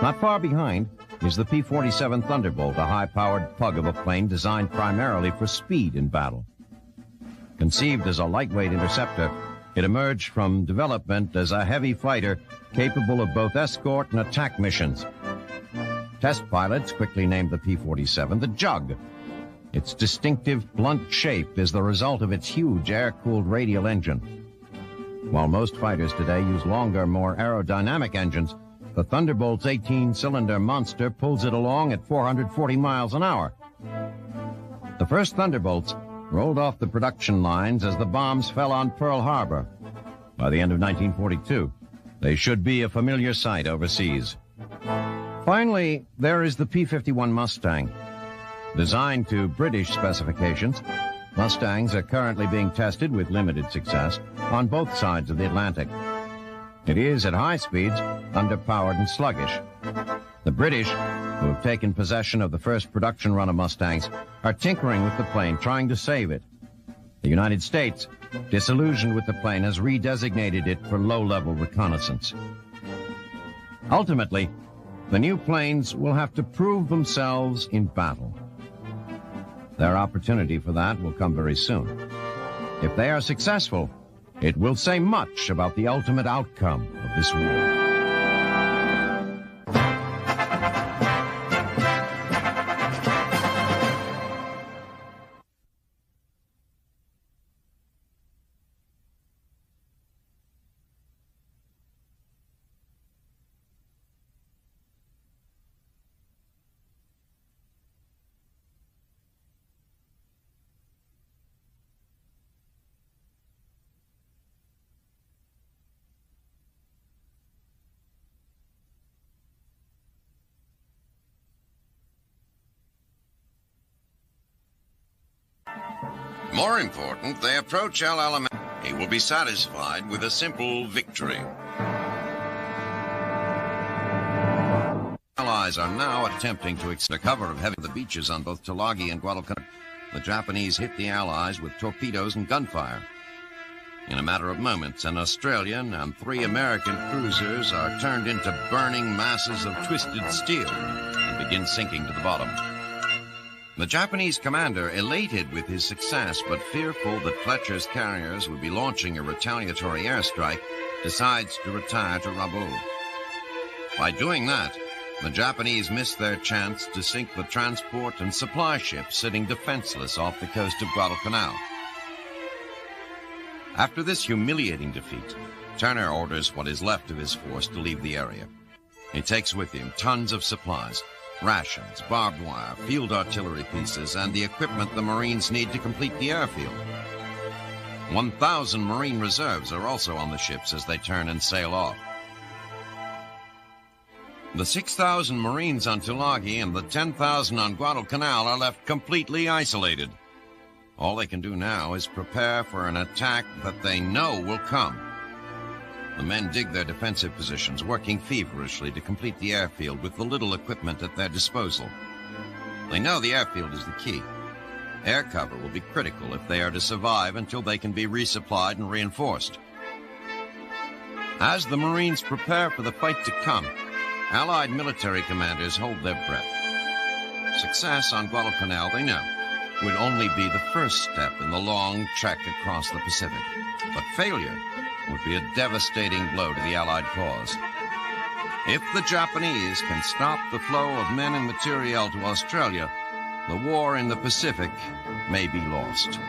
Not far behind is the P-47 Thunderbolt, a high-powered pug of a plane designed primarily for speed in battle. Conceived as a lightweight interceptor, it emerged from development as a heavy fighter capable of both escort and attack missions. Test pilots quickly named the P-47 the Jug. Its distinctive, blunt shape is the result of its huge air-cooled radial engine. While most fighters today use longer, more aerodynamic engines, the Thunderbolt's 18-cylinder monster pulls it along at 440 miles an hour. The first Thunderbolts rolled off the production lines as the bombs fell on Pearl Harbor. By the end of 1942, they should be a familiar sight overseas. Finally, there is the P-51 Mustang. Designed to British specifications, Mustangs are currently being tested with limited success on both sides of the Atlantic. It is, at high speeds, underpowered and sluggish. The British, who have taken possession of the first production run of Mustangs, are tinkering with the plane, trying to save it. The United States, disillusioned with the plane, has redesignated it for low-level reconnaissance. Ultimately, the new planes will have to prove themselves in battle. Their opportunity for that will come very soon. If they are successful, it will say much about the ultimate outcome of this war. More important, they approach El Alamein. He will be satisfied with a simple victory. Allies are now attempting to extend the cover of heavy the beaches on both Tulagi and Guadalcanal. The Japanese hit the Allies with torpedoes and gunfire. In a matter of moments, an Australian and 3 American cruisers are turned into burning masses of twisted steel and begin sinking to the bottom. The Japanese commander, elated with his success but fearful that Fletcher's carriers would be launching a retaliatory airstrike, decides to retire to Rubble. By doing that, the Japanese miss their chance to sink the transport and supply ships sitting defenseless off the coast of Guadalcanal. After this humiliating defeat, Turner orders what is left of his force to leave the area. He takes with him tons of supplies, rations, barbed wire, field artillery pieces, and the equipment the Marines need to complete the airfield. 1,000 Marine reserves are also on the ships as they turn and sail off. The 6,000 Marines on Tulagi and the 10,000 on Guadalcanal are left completely isolated. All they can do now is prepare for an attack that they know will come. The men dig their defensive positions, working feverishly to complete the airfield with the little equipment at their disposal. They know the airfield is the key. Air cover will be critical if they are to survive until they can be resupplied and reinforced. As the Marines prepare for the fight to come, Allied military commanders hold their breath. Success on Guadalcanal, they know, would only be the first step in the long trek across the Pacific. But failure would be a devastating blow to the Allied cause. If the Japanese can stop the flow of men and materiel to Australia, the war in the Pacific may be lost.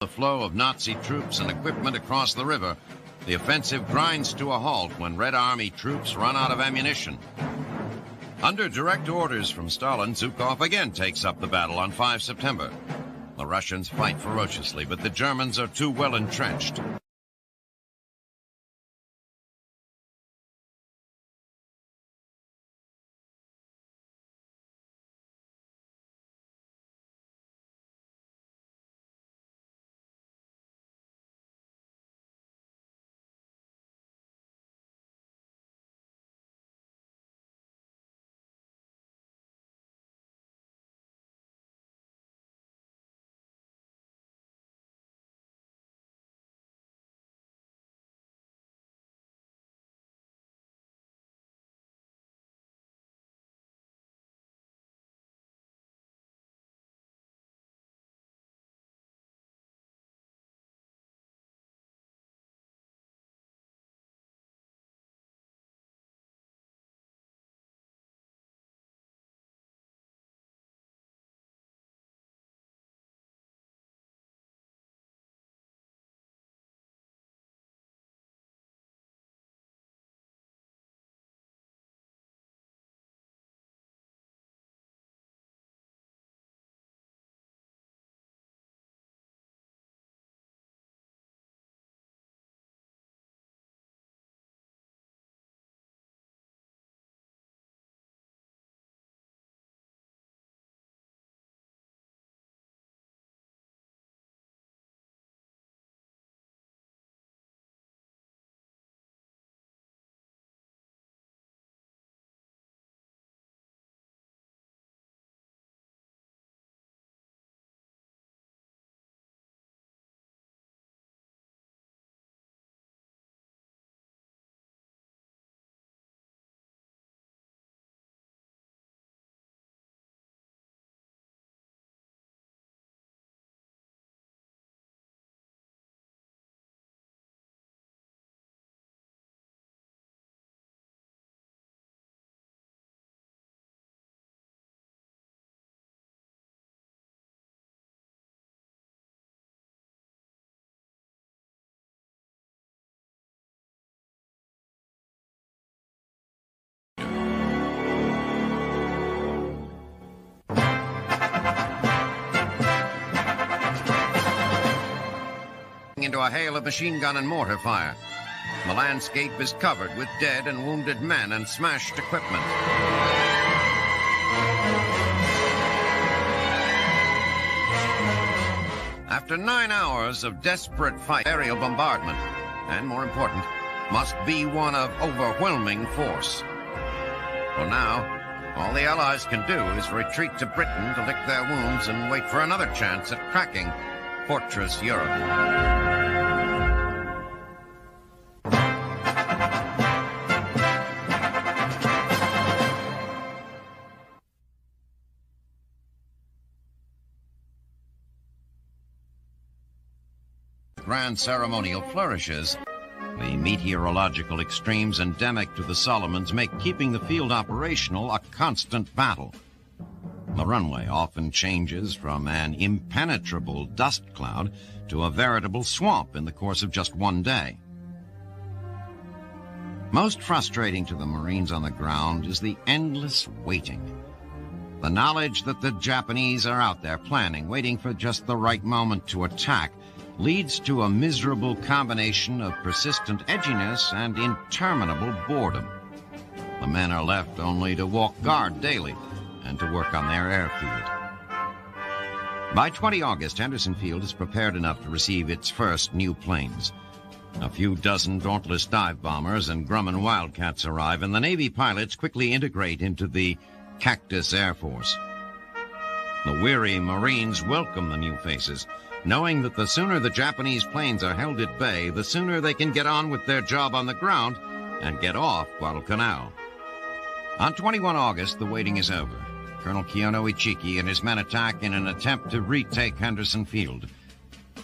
The flow of Nazi troops and equipment across the river, the offensive grinds to a halt when Red Army troops run out of ammunition. Under direct orders from Stalin, Zhukov again takes up the battle on 5 September. The Russians fight ferociously, but the Germans are too well entrenched. into a hail of machine gun and mortar fire. The landscape is covered with dead and wounded men and smashed equipment. After 9 hours of desperate fight, aerial bombardment, and more important, must be one of overwhelming force. For now, all the Allies can do is retreat to Britain to lick their wounds and wait for another chance at cracking Fortress Europe. Grand ceremonial flourishes. The meteorological extremes endemic to the Solomons make keeping the field operational a constant battle. The runway often changes from an impenetrable dust cloud to a veritable swamp in the course of just one day. Most frustrating to the Marines on the ground is the endless waiting. The knowledge that the Japanese are out there planning, waiting for just the right moment to attack, leads to a miserable combination of persistent edginess and interminable boredom. The men are left only to walk guard daily and to work on their airfield. By 20 August, Henderson Field is prepared enough to receive its first new planes. A few dozen Dauntless dive bombers and Grumman Wildcats arrive, and the Navy pilots quickly integrate into the Cactus Air Force. The weary Marines welcome the new faces, knowing that the sooner the Japanese planes are held at bay, the sooner they can get on with their job on the ground and get off Guadalcanal. On 21 August, the waiting is over. Colonel Kiyono Ichiki and his men attack in an attempt to retake Henderson Field.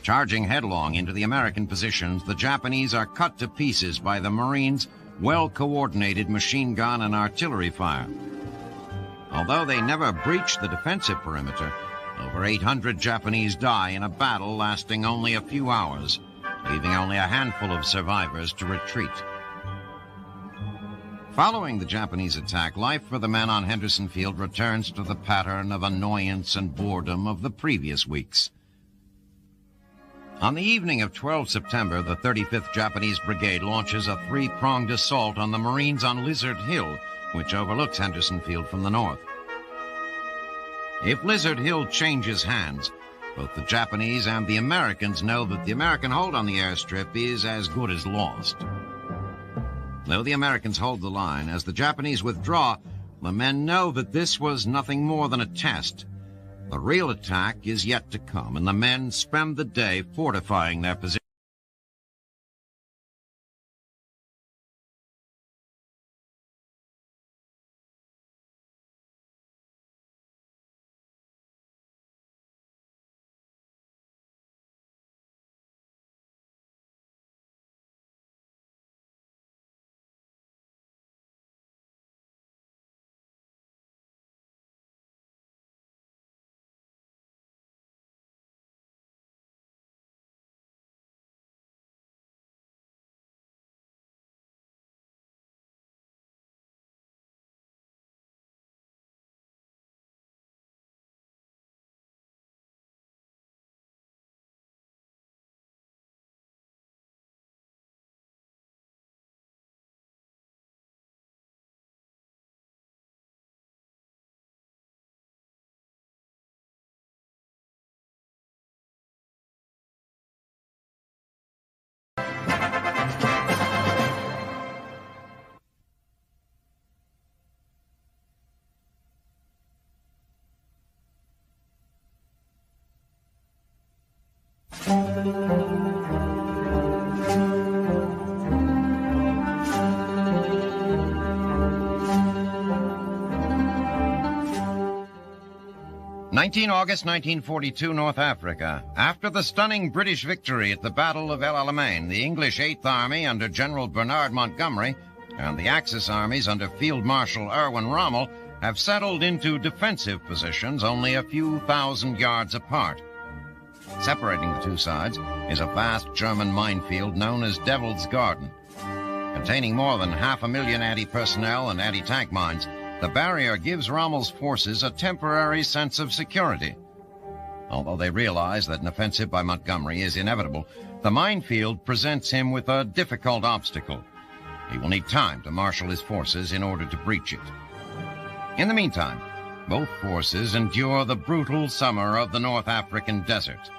Charging headlong into the American positions, the Japanese are cut to pieces by the Marines' well-coordinated machine gun and artillery fire. Although they never breached the defensive perimeter, over 800 Japanese die in a battle lasting only a few hours, leaving only a handful of survivors to retreat. Following the Japanese attack, life for the men on Henderson Field returns to the pattern of annoyance and boredom of the previous weeks. On the evening of 12 September, the 35th Japanese Brigade launches a three-pronged assault on the Marines on Lizard Hill, which overlooks Henderson Field from the north. If Lizard Hill changes hands, both the Japanese and the Americans know that the American hold on the airstrip is as good as lost. Though the Americans hold the line, as the Japanese withdraw, the men know that this was nothing more than a test. The real attack is yet to come, and the men spend the day fortifying their position. August 1942, North Africa. After the stunning British victory at the Battle of El Alamein, the English 8th Army under General Bernard Montgomery and the Axis armies under Field Marshal Erwin Rommel have settled into defensive positions only a few thousand yards apart. Separating the two sides is a vast German minefield known as Devil's Garden. Containing more than 500,000 anti-personnel and anti-tank mines, the barrier gives Rommel's forces a temporary sense of security. Although they realize that an offensive by Montgomery is inevitable, The minefield presents him with a difficult obstacle. He will need time to marshal his forces in order to breach it. In the meantime, both forces endure the brutal summer of the North African desert.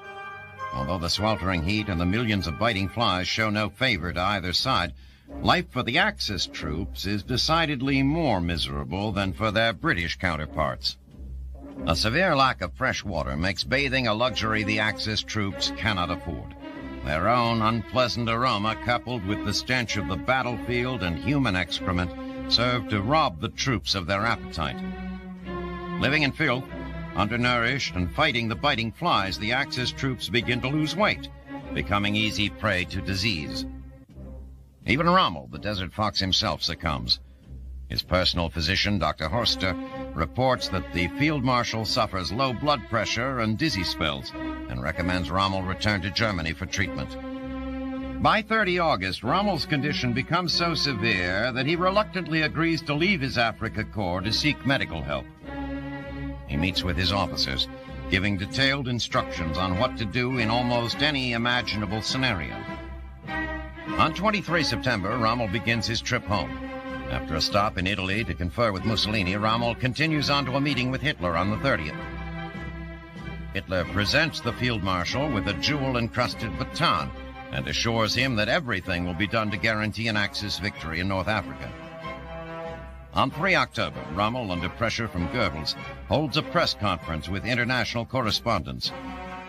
Although the sweltering heat and the millions of biting flies show no favor to either side, life for the Axis troops is decidedly more miserable than for their British counterparts. A severe lack of fresh water makes bathing a luxury the Axis troops cannot afford. Their own unpleasant aroma, coupled with the stench of the battlefield and human excrement, serve to rob the troops of their appetite. Living in filth, undernourished, and fighting the biting flies, the Axis troops begin to lose weight, becoming easy prey to disease. Even Rommel, the desert fox himself, succumbs. His personal physician, Dr. Horster, reports that the field marshal suffers low blood pressure and dizzy spells and recommends Rommel return to Germany for treatment. By 30 August, Rommel's condition becomes so severe that he reluctantly agrees to leave his Africa Corps to seek medical help. He meets with his officers, giving detailed instructions on what to do in almost any imaginable scenario. On 23 September, Rommel begins his trip home. After a stop in Italy to confer with Mussolini, Rommel continues on to a meeting with Hitler on the 30th. Hitler presents the field marshal with a jewel-encrusted baton and assures him that everything will be done to guarantee an Axis victory in North Africa. On 3 October, Rommel, under pressure from Goebbels, holds a press conference with international correspondents.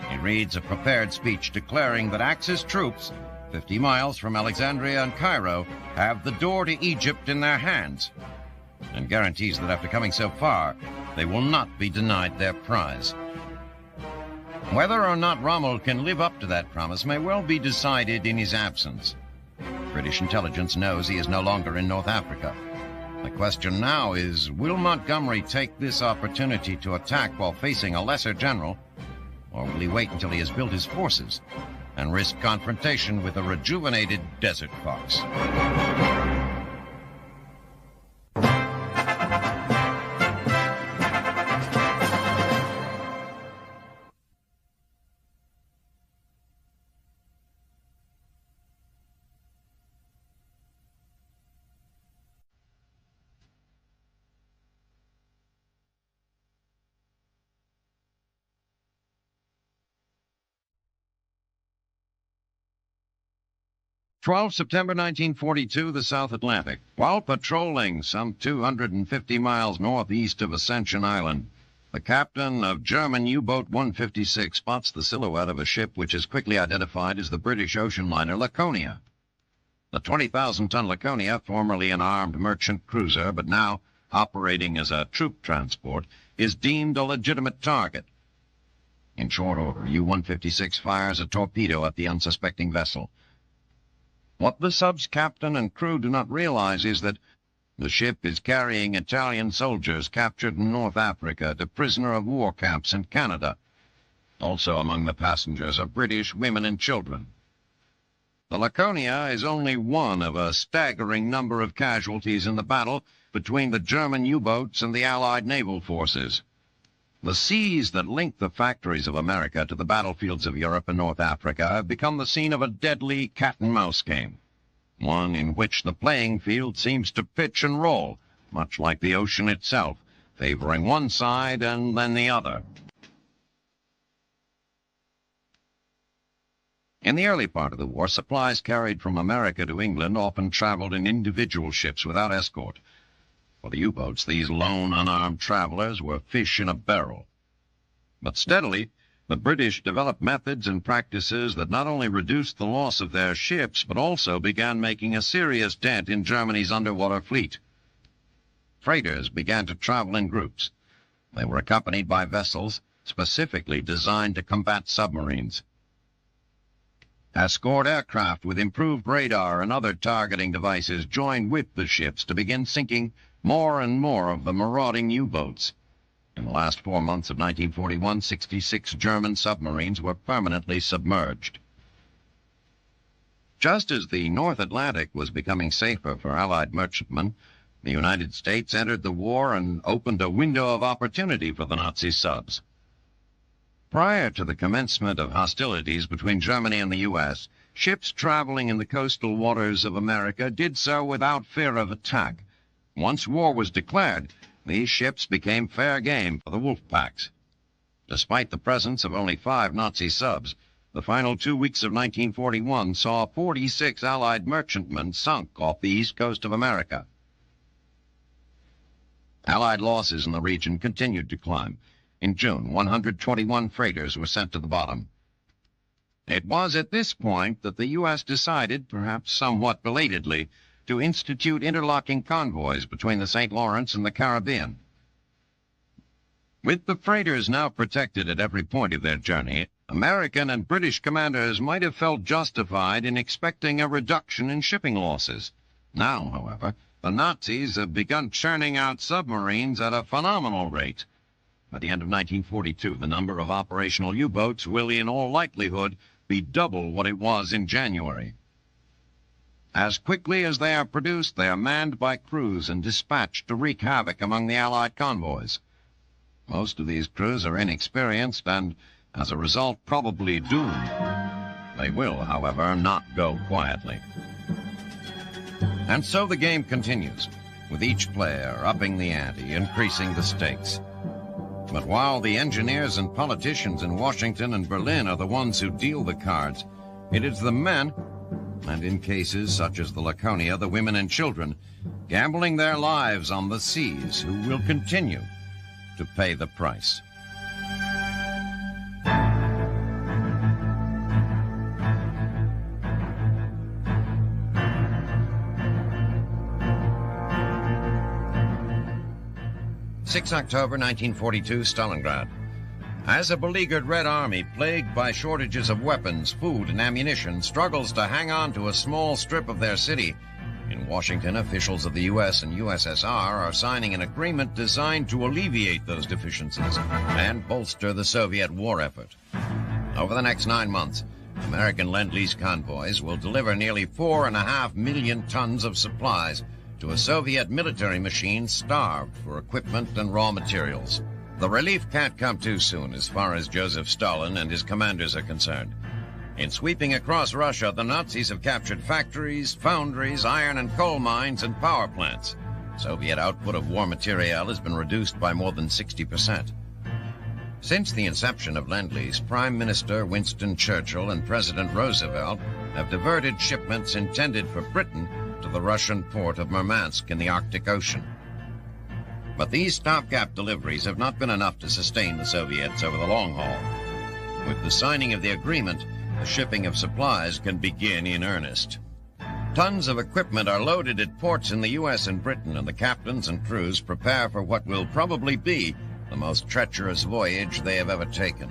He reads a prepared speech declaring that Axis troops, 50 miles from Alexandria and Cairo, have the door to Egypt in their hands, and guarantees that after coming so far, they will not be denied their prize. Whether or not Rommel can live up to that promise may well be decided in his absence. British intelligence knows he is no longer in North Africa. The question now is, will Montgomery take this opportunity to attack while facing a lesser general, or will he wait until he has built his forces and risk confrontation with a rejuvenated desert fox? 12 September 1942, the South Atlantic. While patrolling some 250 miles northeast of Ascension Island, the captain of German U-boat 156 spots the silhouette of a ship which is quickly identified as the British ocean liner Laconia. The 20,000-ton Laconia, formerly an armed merchant cruiser but now operating as a troop transport, is deemed a legitimate target. In short order, U-156 fires a torpedo at the unsuspecting vessel. What the sub's captain and crew do not realize is that the ship is carrying Italian soldiers captured in North Africa to prisoner-of-war camps in Canada. Also among the passengers are British women and children. The Laconia is only one of a staggering number of casualties in the battle between the German U-boats and the Allied naval forces. The seas that link the factories of America to the battlefields of Europe and North Africa have become the scene of a deadly cat-and-mouse game, one in which the playing field seems to pitch and roll, much like the ocean itself, favoring one side and then the other. In the early part of the war, supplies carried from America to England often traveled in individual ships without escort. For the U-boats, these lone, unarmed travelers were fish in a barrel. But steadily, the British developed methods and practices that not only reduced the loss of their ships, but also began making a serious dent in Germany's underwater fleet. Freighters began to travel in groups. They were accompanied by vessels specifically designed to combat submarines. Escort aircraft with improved radar and other targeting devices joined with the ships to begin sinking more and more of the marauding U-boats. In the last 4 months of 1941, 66 German submarines were permanently submerged. Just as the North Atlantic was becoming safer for Allied merchantmen, the United States entered the war and opened a window of opportunity for the Nazi subs. Prior to the commencement of hostilities between Germany and the U.S., ships traveling in the coastal waters of America did so without fear of attack. Once war was declared, these ships became fair game for the wolf packs. Despite the presence of only 5 Nazi subs, the final 2 weeks of 1941 saw 46 Allied merchantmen sunk off the east coast of America. Allied losses in the region continued to climb. In June, 121 freighters were sent to the bottom. It was at this point that the U.S. decided, perhaps somewhat belatedly, to institute interlocking convoys between the St. Lawrence and the Caribbean. With the freighters now protected at every point of their journey, American and British commanders might have felt justified in expecting a reduction in shipping losses. Now, however, the Nazis have begun churning out submarines at a phenomenal rate. By the end of 1942, the number of operational U-boats will, in all likelihood, be double what it was in January. As quickly as they are produced, they are manned by crews and dispatched to wreak havoc among the Allied convoys. Most of these crews are inexperienced and, as a result, probably doomed. They will, however, not go quietly. And so the game continues, with each player upping the ante, increasing the stakes. But while the engineers and politicians in Washington and Berlin are the ones who deal the cards, it is the men, and in cases such as the Laconia, the women and children, gambling their lives on the seas, who will continue to pay the price. October 1942, Stalingrad. As a beleaguered Red Army, plagued by shortages of weapons, food, and ammunition, struggles to hang on to a small strip of their city, in Washington, officials of the U.S. and USSR are signing an agreement designed to alleviate those deficiencies and bolster the Soviet war effort. Over the next 9 months, American Lend-Lease convoys will deliver nearly 4.5 million tons of supplies to a Soviet military machine starved for equipment and raw materials. The relief can't come too soon as far as Joseph Stalin and his commanders are concerned. In sweeping across Russia, the Nazis have captured factories, foundries, iron and coal mines, and power plants. Soviet output of war material has been reduced by more than 60%. Since the inception of Lend-Lease, Prime Minister Winston Churchill and President Roosevelt have diverted shipments intended for Britain to the Russian port of Murmansk in the Arctic Ocean. But these stopgap deliveries have not been enough to sustain the Soviets over the long haul. With the signing of the agreement, the shipping of supplies can begin in earnest. Tons of equipment are loaded at ports in the U.S. and Britain, and the captains and crews prepare for what will probably be the most treacherous voyage they have ever taken.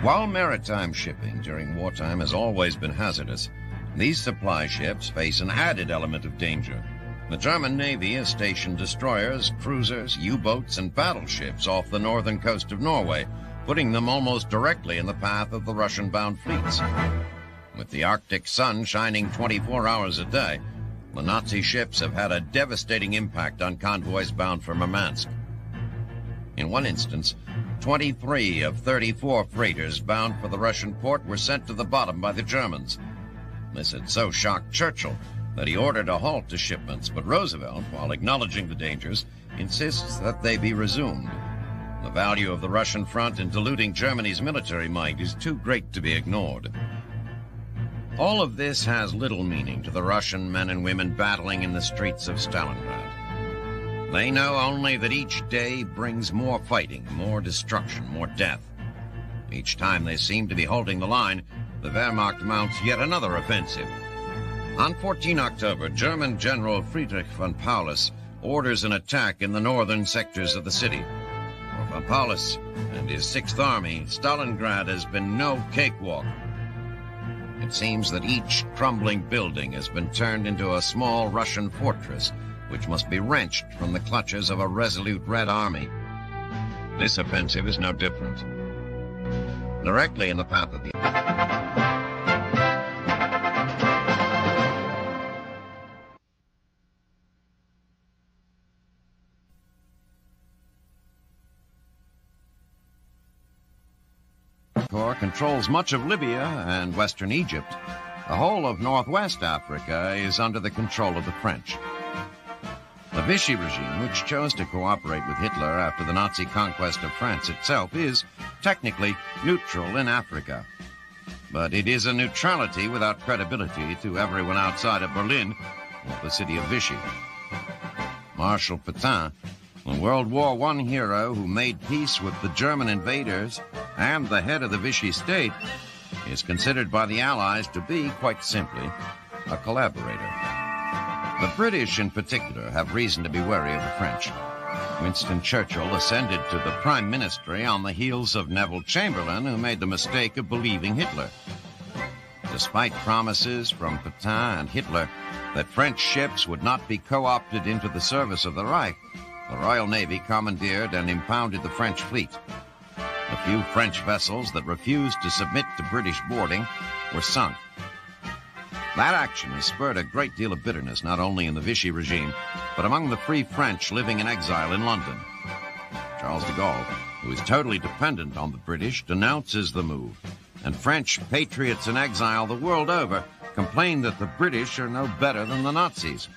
While maritime shipping during wartime has always been hazardous, these supply ships face an added element of danger. The German Navy has stationed destroyers, cruisers, U-boats, and battleships off the northern coast of Norway, putting them almost directly in the path of the Russian-bound fleets. With the Arctic sun shining 24 hours a day, the Nazi ships have had a devastating impact on convoys bound for Murmansk. In one instance, 23 of 34 freighters bound for the Russian port were sent to the bottom by the Germans. This had so shocked Churchill that he ordered a halt to shipments, but Roosevelt, while acknowledging the dangers, insists that they be resumed. The value of the Russian front in diluting Germany's military might is too great to be ignored. All of this has little meaning to the Russian men and women battling in the streets of Stalingrad. They know only that each day brings more fighting, more destruction, more death. Each time they seem to be holding the line, the Wehrmacht mounts yet another offensive. On 14 October, German General Friedrich von Paulus orders an attack in the northern sectors of the city. For von Paulus and his 6th Army, Stalingrad has been no cakewalk. It seems that each crumbling building has been turned into a small Russian fortress, which must be wrenched from the clutches of a resolute Red Army. This offensive is no different. Directly in the path of the Corps controls much of Libya and western Egypt. The whole of northwest Africa is under the control of the French. The Vichy regime, which chose to cooperate with Hitler after the Nazi conquest of France itself, is technically neutral in Africa. But it is a neutrality without credibility to everyone outside of Berlin or the city of Vichy. Marshal Pétain, the World War I hero who made peace with the German invaders and the head of the Vichy state, is considered by the Allies to be, quite simply, a collaborator. The British, in particular, have reason to be wary of the French. Winston Churchill ascended to the prime ministry on the heels of Neville Chamberlain, who made the mistake of believing Hitler. Despite promises from Pétain and Hitler that French ships would not be co-opted into the service of the Reich, the Royal Navy commandeered and impounded the French fleet. The few French vessels that refused to submit to British boarding were sunk. That action has spurred a great deal of bitterness, not only in the Vichy regime, but among the Free French living in exile in London. Charles de Gaulle, who is totally dependent on the British, denounces the move, and French patriots in exile the world over complain that the British are no better than the Nazis.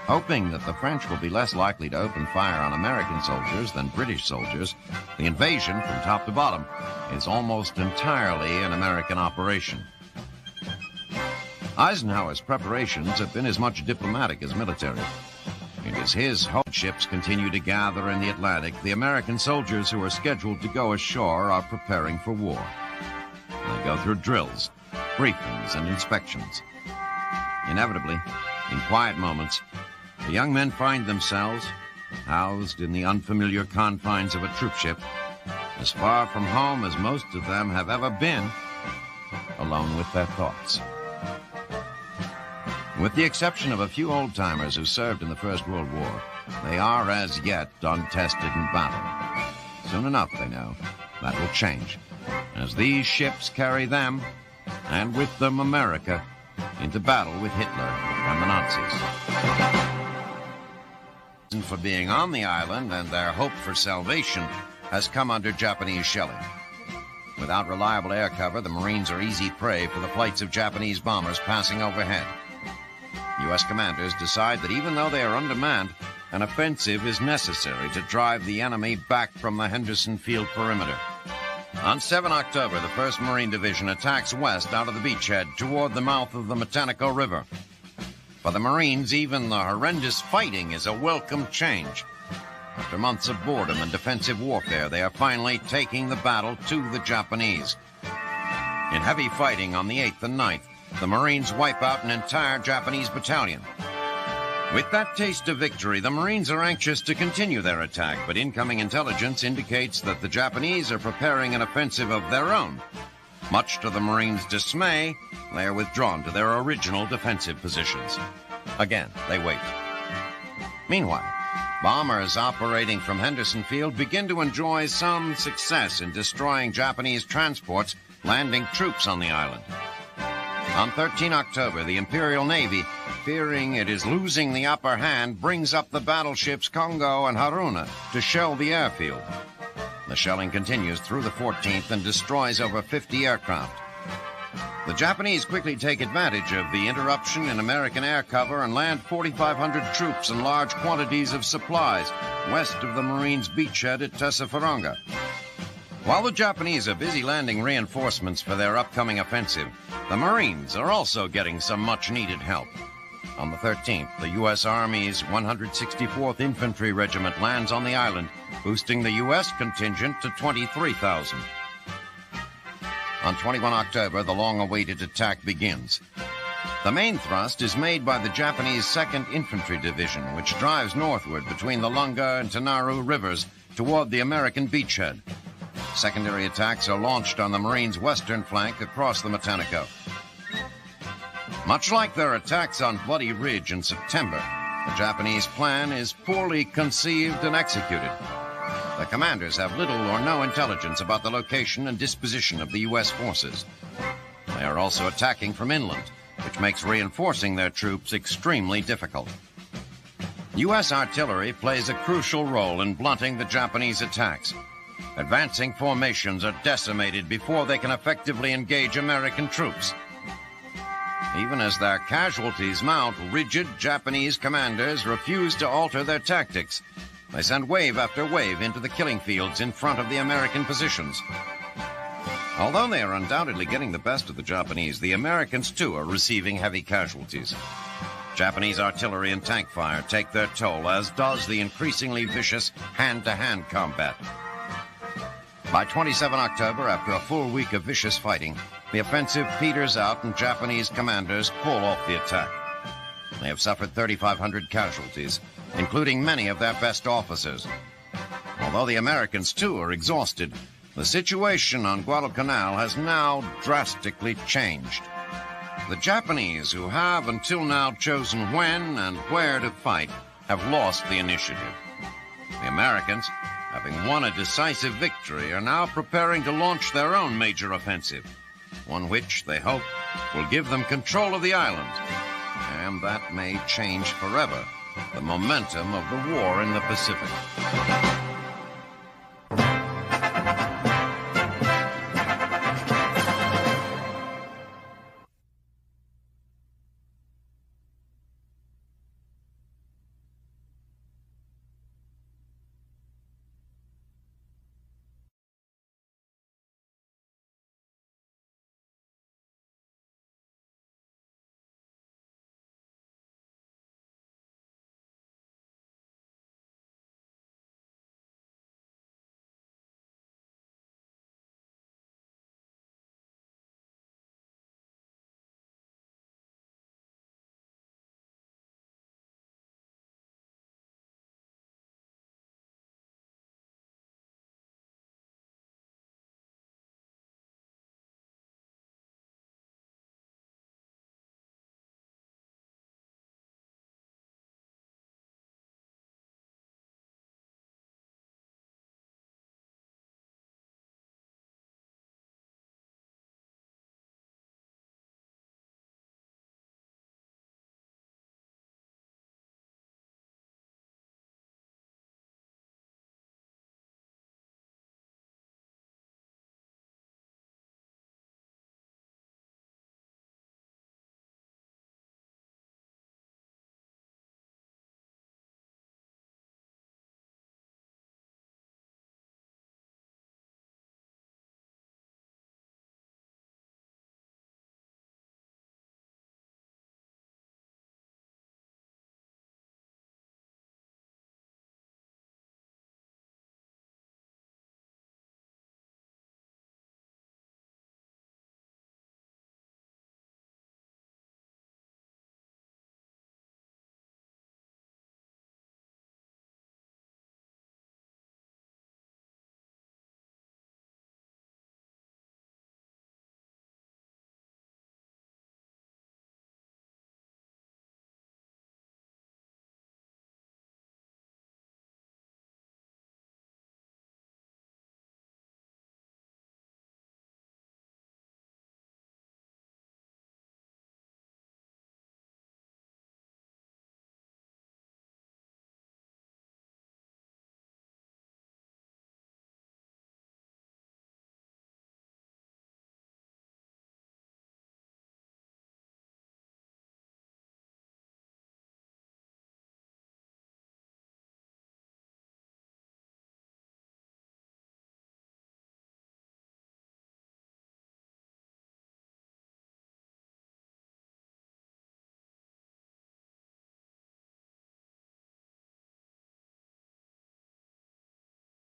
Hoping that the French will be less likely to open fire on American soldiers than British soldiers, the invasion from top to bottom is almost entirely an American operation. Eisenhower's preparations have been as much diplomatic as military. And as his ships continue to gather in the Atlantic, the American soldiers who are scheduled to go ashore are preparing for war. They go through drills, briefings, and inspections. Inevitably, in quiet moments, the young men find themselves housed in the unfamiliar confines of a troopship, as far from home as most of them have ever been, alone with their thoughts. With the exception of a few old-timers who served in the First World War, they are as yet untested in battle. Soon enough, they know, that will change, as these ships carry them, and with them America, into battle with Hitler and the Nazis. For being on the island and their hope for salvation has come under Japanese shelling. Without reliable air cover, the Marines are easy prey for the flights of Japanese bombers passing overhead. U.S. commanders decide that even though they are undermanned, an offensive is necessary to drive the enemy back from the Henderson Field perimeter. On 7 October, the 1st Marine Division attacks west out of the beachhead toward the mouth of the Matanico River. For the Marines, even the horrendous fighting is a welcome change. After months of boredom and defensive warfare, they are finally taking the battle to the Japanese. In heavy fighting on the 8th and 9th, the Marines wipe out an entire Japanese battalion. With that taste of victory, the Marines are anxious to continue their attack, but incoming intelligence indicates that the Japanese are preparing an offensive of their own. Much to the Marines' dismay, they are withdrawn to their original defensive positions. Again, they wait. Meanwhile, bombers operating from Henderson Field begin to enjoy some success in destroying Japanese transports landing troops on the island. On 13 October, the Imperial Navy, fearing it is losing the upper hand, brings up the battleships Kongo and Haruna to shell the airfield. The shelling continues through the 14th and destroys over 50 aircraft. The Japanese quickly take advantage of the interruption in American air cover and land 4,500 troops and large quantities of supplies west of the Marines' beachhead at Tessafaronga. While the Japanese are busy landing reinforcements for their upcoming offensive, the Marines are also getting some much-needed help. On the 13th, the U.S. Army's 164th Infantry Regiment lands on the island, boosting the U.S. contingent to 23,000. On 21 October, the long-awaited attack begins. The main thrust is made by the Japanese 2nd Infantry Division, which drives northward between the Lunga and Tanaru rivers toward the American beachhead. Secondary attacks are launched on the Marines' western flank across the Matanico. Much like their attacks on Bloody Ridge in September, the Japanese plan is poorly conceived and executed. The commanders have little or no intelligence about the location and disposition of the U.S. forces. They are also attacking from inland, which makes reinforcing their troops extremely difficult. U.S. artillery plays a crucial role in blunting the Japanese attacks. Advancing formations are decimated before they can effectively engage American troops. Even as their casualties mount, rigid Japanese commanders refuse to alter their tactics. They send wave after wave into the killing fields in front of the American positions. Although they are undoubtedly getting the best of the Japanese, the Americans too are receiving heavy casualties. Japanese artillery and tank fire take their toll, as does the increasingly vicious hand-to-hand combat. By 27 October, after a full week of vicious fighting, the offensive peters out and Japanese commanders pull off the attack. They have suffered 3,500 casualties, including many of their best officers. Although the Americans, too, are exhausted, the situation on Guadalcanal has now drastically changed. The Japanese, who have until now chosen when and where to fight, have lost the initiative. The Americans, having won a decisive victory, are now preparing to launch their own major offensive, one which, they hope, will give them control of the island. And that may change forever the momentum of the war in the Pacific.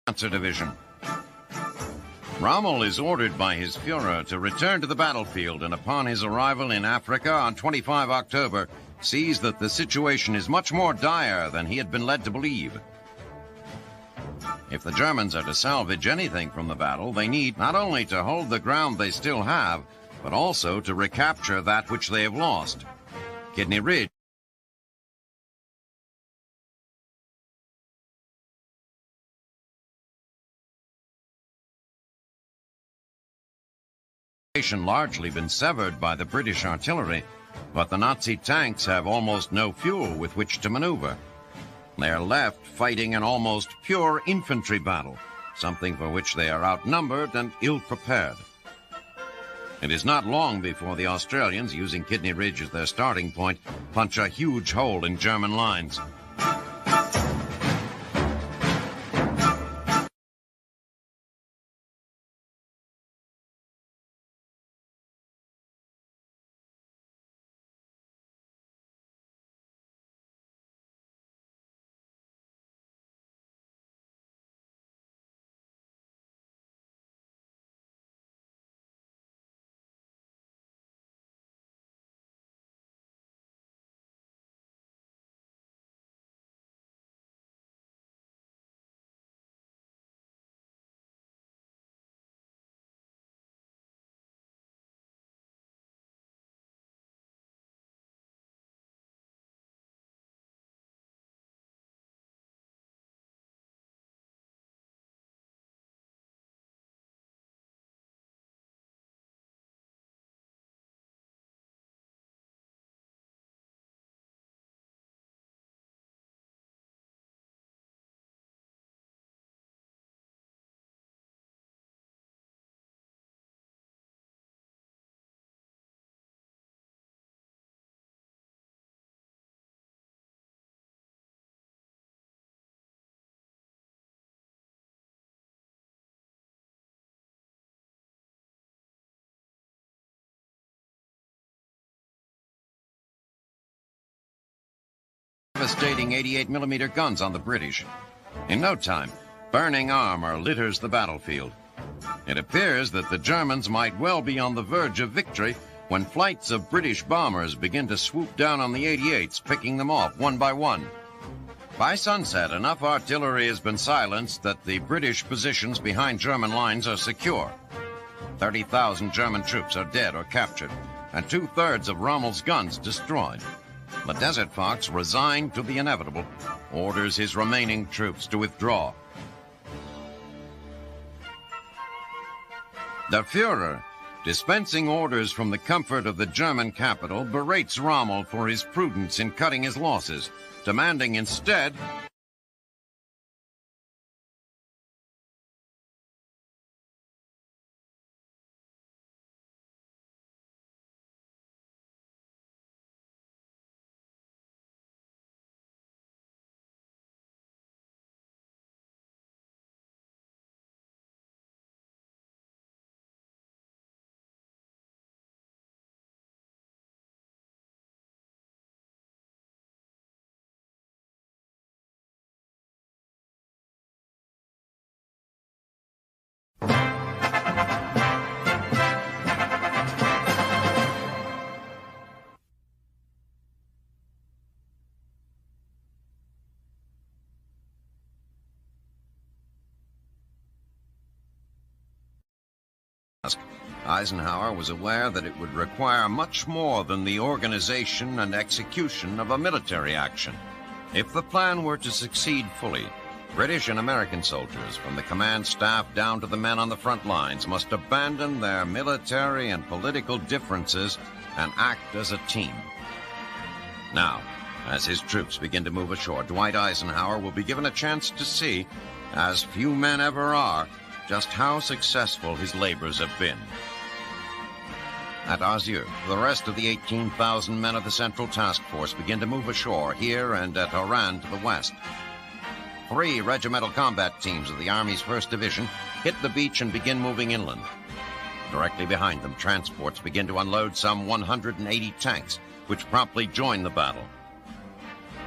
Division. Rommel is ordered by his Führer to return to the battlefield, and upon his arrival in Africa on 25 October, sees that the situation is much more dire than he had been led to believe. If the Germans are to salvage anything from the battle, they need not only to hold the ground they still have, but also to recapture that which they have lost. Kidney Ridge largely been severed by the British artillery, but the Nazi tanks have almost no fuel with which to maneuver. They are left fighting an almost pure infantry battle, something for which they are outnumbered and ill-prepared. It is not long before the Australians, using Kidney Ridge as their starting point, punch a huge hole in German lines. Devastating 88mm guns on the British. In no time, burning armor litters the battlefield. It appears that the Germans might well be on the verge of victory when flights of British bombers begin to swoop down on the 88s, picking them off one by one. By sunset, enough artillery has been silenced that the British positions behind German lines are secure. 30,000 German troops are dead or captured, and 2/3 of Rommel's guns destroyed. The Desert Fox, resigned to the inevitable, orders his remaining troops to withdraw. The Führer, dispensing orders from the comfort of the German capital, berates Rommel for his prudence in cutting his losses, demanding instead Eisenhower was aware that it would require much more than the organization and execution of a military action. If the plan were to succeed fully, British and American soldiers, from the command staff down to the men on the front lines, must abandon their military and political differences and act as a team. Now, as his troops begin to move ashore, Dwight Eisenhower will be given a chance to see, as few men ever are, just how successful his labors have been. At Azure, the rest of the 18,000 men of the Central Task Force begin to move ashore here and at Oran to the west. 3 regimental combat teams of the Army's 1st Division hit the beach and begin moving inland. Directly behind them, transports begin to unload some 180 tanks, which promptly join the battle.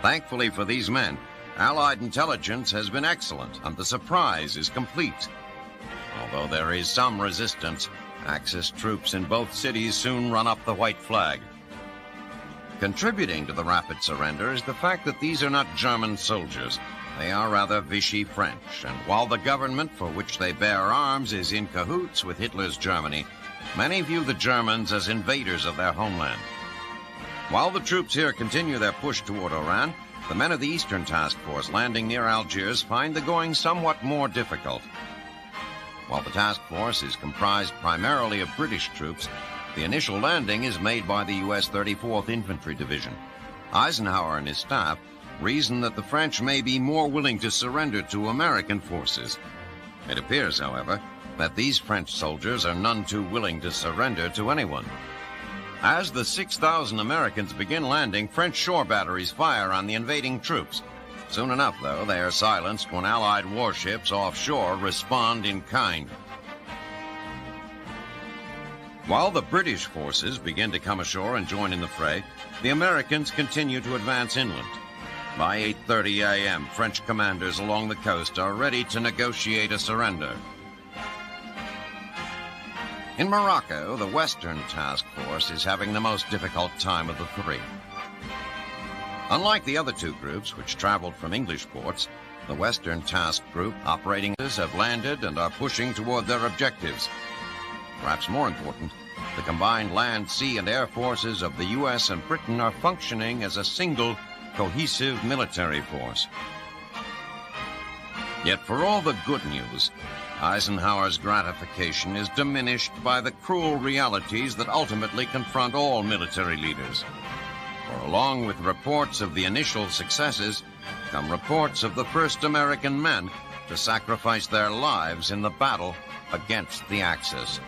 Thankfully for these men, Allied intelligence has been excellent, and the surprise is complete. Although there is some resistance, Axis troops in both cities soon run up the white flag. Contributing to the rapid surrender is the fact that these are not German soldiers. They are rather Vichy French, and while the government for which they bear arms is in cahoots with Hitler's Germany, many view the Germans as invaders of their homeland. While the troops here continue their push toward Oran, the men of the Eastern Task Force landing near Algiers find the going somewhat more difficult. While the task force is comprised primarily of British troops, the initial landing is made by the U.S. 34th Infantry Division. Eisenhower and his staff reason that the French may be more willing to surrender to American forces. It appears, however, that these French soldiers are none too willing to surrender to anyone. As the 6,000 Americans begin landing, French shore batteries fire on the invading troops. Soon enough, though, they are silenced when Allied warships offshore respond in kind. While the British forces begin to come ashore and join in the fray, the Americans continue to advance inland. By 8:30 a.m., French commanders along the coast are ready to negotiate a surrender. In Morocco, the Western Task Force is having the most difficult time of the three. Unlike the other two groups, which traveled from English ports, the Western Task Group operating have landed and are pushing toward their objectives. Perhaps more important, the combined land, sea, and air forces of the U.S. and Britain are functioning as a single, cohesive military force. Yet for all the good news, Eisenhower's gratification is diminished by the cruel realities that ultimately confront all military leaders. For along with reports of the initial successes, come reports of the first American men to sacrifice their lives in the battle against the Axis.